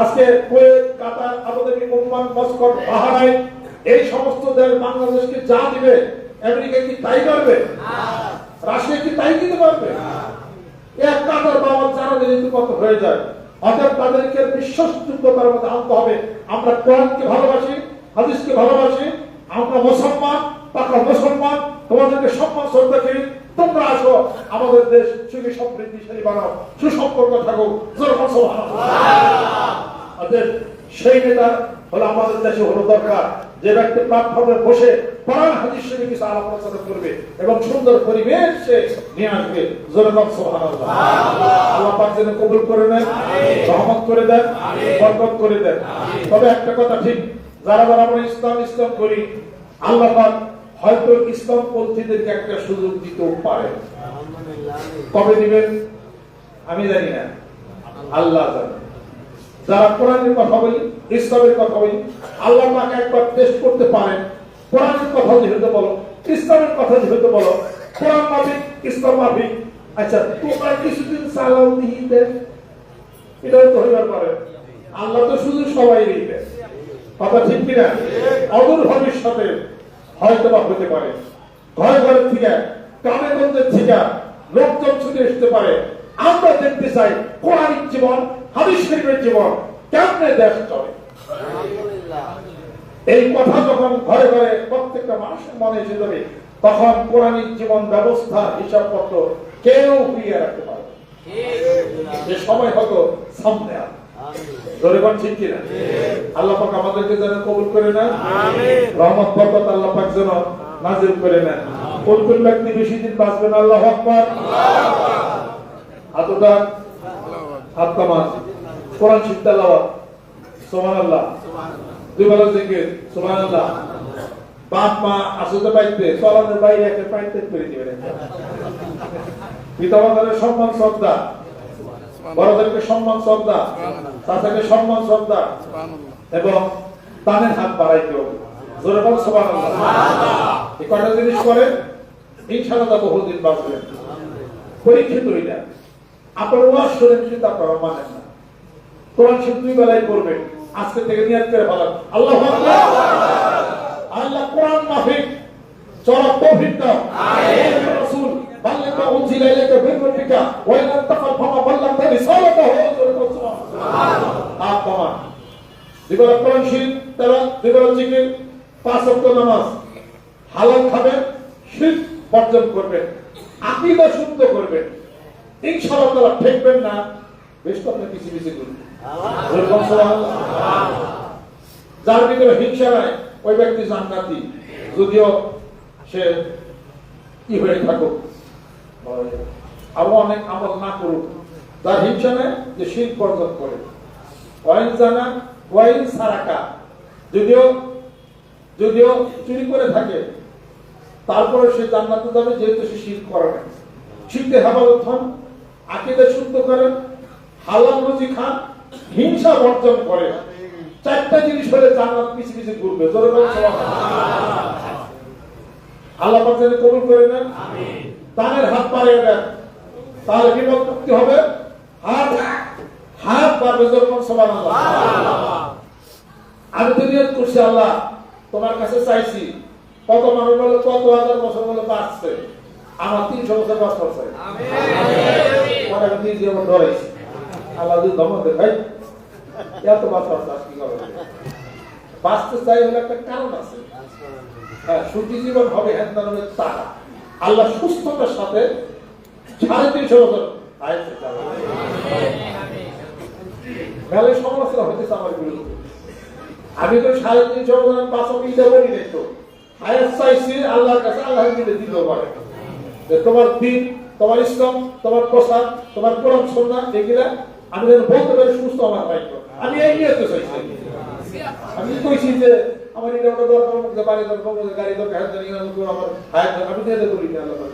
আজকে কুয়েত, কাতার, আবুধাবি, ওমান, মস্কট, বাহরাইন এই সমস্ত দেশ বাংলাদেশকে যা দিবে আমেরিকা কি তাই করবে? রাশিয়া কি তাই দিতে পারবে? এক কাতার বাবা যারা যদি কত হয়ে যায়। অতএব তাদেরকে বিশ্বাসযোগ্যতার মধ্যে আনতে হবে। আমরা কোরআনকে ভালোবাসি, হাদিসকে ভালোবাসি, আমরা মুসলমান, তারা মুসলমান, তোমাদেরকে সম্মান শ্রদ্ধা করি। তোমরা আসো, আমাদের দেশ সুখী সমৃদ্ধিশালী বানাও, সুসম্পর্ক থাকুক। সেই নেতা হলো আমাদের দেশে হলো দরকার, যে ব্যক্তি প্ল্যাটফর্মে বসে কোরআন হাদিস শরীফে কিছু আলাপ আলোচনা করবে এবং সুন্দর পরিবেশ সে নিয়ে আসবে। জোরকাম সুবহানাল্লাহ। আল্লাহ পাক যেন কবুল করে নেন, রহমত করে দেন, বরকত করে দেন। তবে একটা কথা ঠিক, যারা আমরা ইসলাম করি, আল্লাহ পাক হয়তো ইসলাম পন্থীদেরকে একটা সুযোগ দিতেও পারে। কবে দিবেন আমি জানি না, আল্লাহ জানেন। যারা কোরআনের কথা বলি, ইসলামের কথা বলি, আল্লাহ পাক একবার টেস্ট করতে পারেন। কোরআনের কথা যেহেতু বলো, ইসলামের কথা যেহেতু বলো, কোরআন মাফিক, ইসলাম মাফিক, আচ্ছা তোমরা কিছুদিন চালাও দিয়ে দেন, এটাও তো হইবার পারে। আল্লাহ তো শুধু সবাই দিবে। কথা ঠিক কিনা? অদূর ভবিষ্যতে হয়তো বা হতে পারে ঘরে ঘরে থেকে, গ্রামে গঞ্জের থেকে লোকজন ছুটে আসতে পারে। আমরা দেখতে চাই কোরআনিক জীবন, হাদিস শরীফের জীবন কেমনে দেশ চলে। এই কথা যখন ঘরে ঘরে প্রত্যেকটা মানুষের মনে এসে যাবে, তখন কোরআনিক জীবন ব্যবস্থা হিসাবপত্র কেউ ফিরিয়ে রাখতে পারবে। যে সময় হয়তো সামনে আসবে। ঠিক কিনা? আল্লাহ পাক আমাদেরকে যেন কবুল করে নেন, রহমত বরকত আল্লাহ পাক যেন নাজিল করে নেন। কোন কোন ব্যক্তি বেশি দিন বাঁচবেন? আল্লাহু আকবার। হাতটা হাত কামান, কোরআন শরীফ তেলাওয়াত, সুবহানাল্লাহ। দুই বেলা জিকির, সুবহানাল্লাহ। বাপ মা আসতে পাইতে চলানোর বাইরে একটা পাইতে করে দিবেন। পিতামাতাদের সম্মান শ্রদ্ধা, বড়দেরকে সম্মান শ্রদ্ধা, চাচাকে সম্মান শ্রদ্ধা এবং তানের হাত বাড়াইতে হবে। জোরে বল সুবহানাল্লাহ। এই কয়টা জিনিস করে ইনশাআল্লাহ বহুদিন বাঁচবেন। পরীক্ষিত এটা। আপনার ওয়াজ শুনেন কিন্তু আপনারা মানেন না। কোরআন শরীফ 2 বেলায় পড়বেন। আজকে থেকে নিয়ত করে বলেন আল্লাহু আকবার। আল্লাহ কোরআন মাফিক চলা তৌফিক দাও। আমিন। রাসূল বাল্লাকা উনজিলা ইলাইকা মির রাব্বিকা ওয়া ইন তাফাল ফামা বাল্লাগতা রিসালাতাহু। সুবহানাল্লাহ। আপনারা দিবারা কোরআন শরীফ তেলাওয়াত, দিবারা জিকির, 5 ওয়াক্ত নামাজ, হালাল খাবেন, শিরক বর্জন করবেন, আকীদা শুদ্ধ করবেন। ইনশাআল্লাহ তাআলা ঠেকবেন না। বেশ কথা কিছু করবেন। সুবহানাল্লাহ। যার ভিতরে হিংসা নাই ওই ব্যক্তি জান্নাতি, যদিও সে কি হয়ে থাকুক, আরো অনেক আমল না করুক। যার হিংসা নেই যে শিরক বর্জন করে, ওয়াইন জানা ওয়াইন সারাকা, যদিও যদিও চুরি করে থাকে, তারপরে সে জান্নাতে যাবে, যেহেতু সে শিরক করে না। শিরকে হেফাজত হন, আকীদা শুদ্ধ করেন, হালাল রুজি খান, হিংসা বর্জন করে। চারটা জিনিস হলে জান্নাত পিছে পিছে ঘুরবে। জোরে বলেন সুবহানাল্লাহ। আল্লাহ পাক যেন কবুল করে নেন। আমিন। দানের হাত বাড়িয়ে দেন, তাহলে বিপদ মুক্তি হবে। হাত বাড়বে। জোরে বলেন সুবহানাল্লাহ। আমি তো নিয়ত করছি, আল্লাহ তোমার কাছে চাইছি, কত মানুষ বলে কত হাজার বছর বলে বাঁচছে, আমার 300 বছর বাঁচতে চাই। পরে আমি নিজে আমার ডরাইছি, আল্লাহ যদি ধমক দেয়, ভাই এত বাঁচতে কি করবে? বাঁচতে চাই হলে একটা কারণ আছে। হ্যাঁ, সুখী জীবন হবে হ্যান্দানের তারা। আল্লাহ সুস্থতার সাথে 350 বছর মেলে সমালোচনা হইতেছে আমার বিরুদ্ধে। আমি তো 350 বছর বাঁচা মিলতে বলি নাই তো, হায়াত চাইছি আল্লাহর কাছে, আল্লাহ মিলে দিতেও পারে। তোমার দিন, তোমার ইসলাম, তোমার প্রসাদ, তোমার কোরআন সুন্নাহ, এগুলা আমি যেন বলতে পারি সুস্থ আমার দায়িত্ব। আমি এই নিয়ে তো চাইছি। আমি কইছি যে আমার এটা ওটা দরকার, আমাকে বাড়ি দরকার, গাড়ি দরকার, আমার হায়াত আমি নিয়ে করি না। আল্লাহ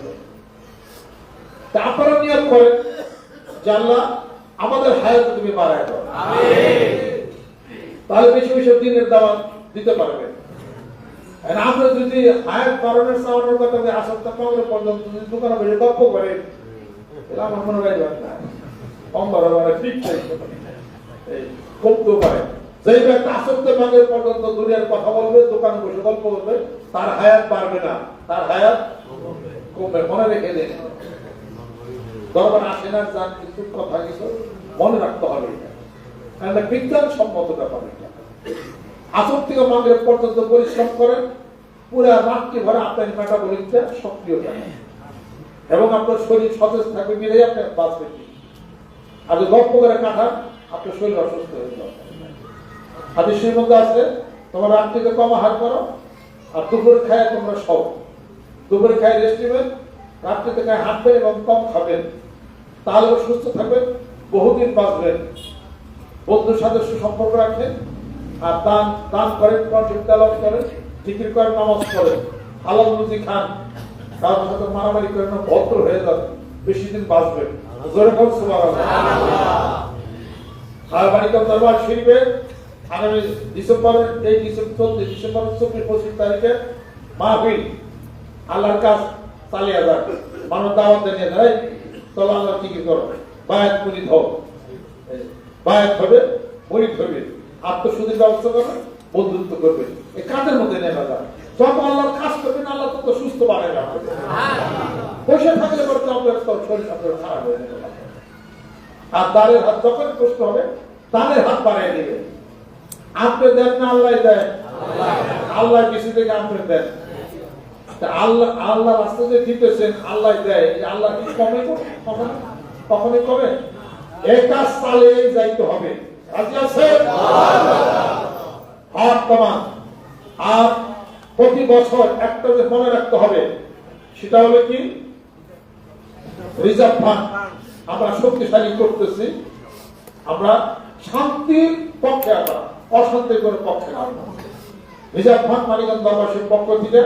তারপরে নিয়ত করেন যে আল্লাহ আমাদের হায়াত তুমি বাড়ায় দাও, তাহলে বেশি বেশি দিনের দাওয়াত দিতে পারবেন। আমরা যদি হায়াত বাড়ানোর চাওয়ানোর কথা আসক্ত পাওয়ার পর্যন্ত যদি দোকানে বসে গল্প করে, তাহলে আমার মনে হয় না কম বাড়াবার ঠিক কমতেও পারে। যেই একটা আসক্ত ভাঙের পর্যন্ত দুনিয়ার কথা বলবে, দোকানে বসে গল্প করবে, তার হায়াত বাড়বে না, তার হায়াত কমবে। মনে রেখে দেন, দরবার আসে না যান, কিন্তু কথা কিছু মনে রাখতে হবে। এটা বিজ্ঞান সম্মত ব্যাপার। আসক্তি ভাঙের পর্যন্ত পরিশ্রম করেন, পুরো রাত্রি ভরে আপনার মেটাবলিকটা সক্রিয় থাকে এবং আপনার শরীর সতেজ থাকবে, মিলে আপনি বাঁচবেন। আর যদি গল্প করে কাটান, আপনার শরীর অসুস্থ হয়ে যাবে। হাদিসের মধ্যে আছে, তোমার রাত্রিতে কম আহার করো, আর দুপুরে খায় তোমরা সব। দুপুরে খায় রেস্ট নেবেন, রাত্রিতে খায় হাঁটবেন এবং কম খাবেন, তাহলে সুস্থ থাকবেন, বহুদিন বাঁচবেন। বন্ধুর সাথে সুসম্পর্ক রাখেন, আর দান করেন, তেলাওয়াত করেন, জিকির করেন, নামাজ পড়েন, হালাল রুজি খান, কারোর সাথে মারামারি করেন, ভদ্র হয়ে যান, বেশি দিন বাঁচবেন। জোরে বলেন সুবহানাল্লাহ। আর বাড়িতে দরবার শরীফে আগামী ডিসেম্বর 24-25 তারিখে মাহফিল, আল্লাহর কাজ চালিয়ে যাক, মানুষ দাওয়াত দিয়ে দেয়, তবে আল্লাহ কি করো, বায়াত মুরিদ হোক, বায়াত হবে, মুরিদ হবে, আত্মশুদ্ধির ব্যবস্থা করবে, বন্ধুত্ব করবে। এই কাজের মধ্যে নেমে যান। যত আল্লাহর কাজ করবেন, আল্লাহ তত সুস্থ বানায় রাখবে। বসে থাকলে পরে আপনার শরীর আপনার খারাপ হয়ে যাবে। আর দাঁড়ের হাত যখন কষ্ট হবে, দাঁড়ের হাত বাড়াই দিবে। আপনি দেন না আল্লাহ দেন, আল্লাহ কিছু থেকে আপনি দেন। আল্লাহ আল্লাহ রাস্তা যে দিতেছেন, আল্লাহ দেয়, আল্লাহ কি কমে? কখনই কমে? এই কাজ চালিয়ে যাইতে হবে। রাজি আছেন? হাত কমান। আর প্রতি বছর একটা যে মনে রাখতে হবে, সেটা হলো কি, রিজার্ভ ফান্ড আমরা শক্তিশালী করতেছি। আমরা শান্তির পক্ষে, আমরা অশান্তির কোনো পক্ষে না। রিজার্ভ ফান্ড মানিকগঞ্জ দরবারের পক্ষ থেকে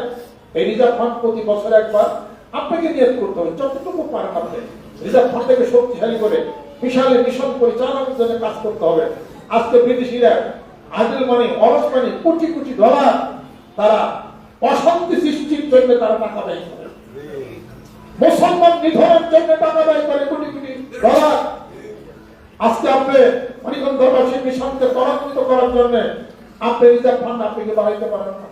এই রিজার্ভ ফান্ড প্রতি বছর একবার আপনাকে নিয়োগ করতে হবে, যতটুকু পারেন আপনি রিজার্ভ ফান্ড থেকে শক্তিশালী করে বিশাল মিশন পরিচালনার জন্য কাজ করতে হবে। আজকে বিদেশিরা আদিল মানি, অরস মানি, কোটি কোটি ডলার তারা অশান্তি সৃষ্টির জন্য তারা টাকা ব্যয় করে, মুসলমান নিধনের জন্য টাকা ব্যয় করে কোটি কোটি ডলার। আজকে আপনি মানিকগঞ্জ দরবারের মিশনকে ত্বরান্বিত করার জন্য আপনি রিজার্ভ ফান্ড আপনাকে বাড়াইতে পারেন না।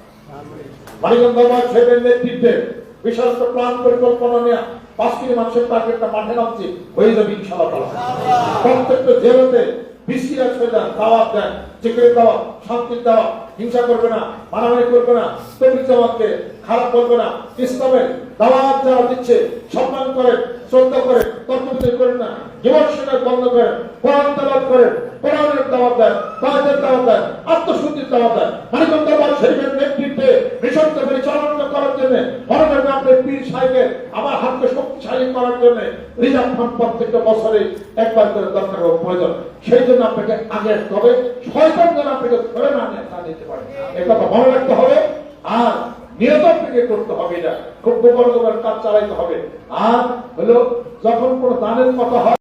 মানিকগঞ্জ দরবার সাহেবের নেতৃত্বে বিশাল একটা প্ল্যান পরিকল্পনা নিয়ে 5 কোটি মানুষের টার্গেটটা মাঠে নামছে, হয়ে যাবে ইনশাআল্লাহ। প্রত্যেকটা জেলাতে বিসিরা ছয়দান দাওয়াত দেন, জিকিরের দাওয়াত, শান্তির দাওয়াত, হিংসা করবে না, মারামারি করবে না, তৌহিদ জামাতকে খারাপ করবে না, ইসলামের দাওয়াত যারা দিচ্ছে সম্মান করেন, শ্রদ্ধা করেন, তর্কবিতর্ক করেন না, জীবন সেনার বন্ধ করেন, কোরআন তেলাওয়াত করেন, কোরআনের দাওয়াত দেন, বায়াতের দাওয়াত দেন, আত্মশুদ্ধির দাওয়াত দেন। মানিকগঞ্জ দরবার শরীফের নেতৃত্বে মিশনকে পরিচালনা করার জন্য মনে করবেন আপনার পীর সাহেবের আমার হাতকে শক্তিশালী করার জন্য রিজার্ভ ফান্ড প্রত্যেকটা বছরে একবার করে দরকার ও প্রয়োজন। সেই জন্য আপনাকে আগে আসতে হবে, শয়তান যেন আপনাকে ধরে না নিতে পারে, এ কথা মনে রাখতে হবে। আর নিয়ন্ত্রণ থেকে করতে হবে, এটা খুব গোপন গোপন কাজ চালাইতে হবে। আর হলো যখন কোনো দানের কথা হয়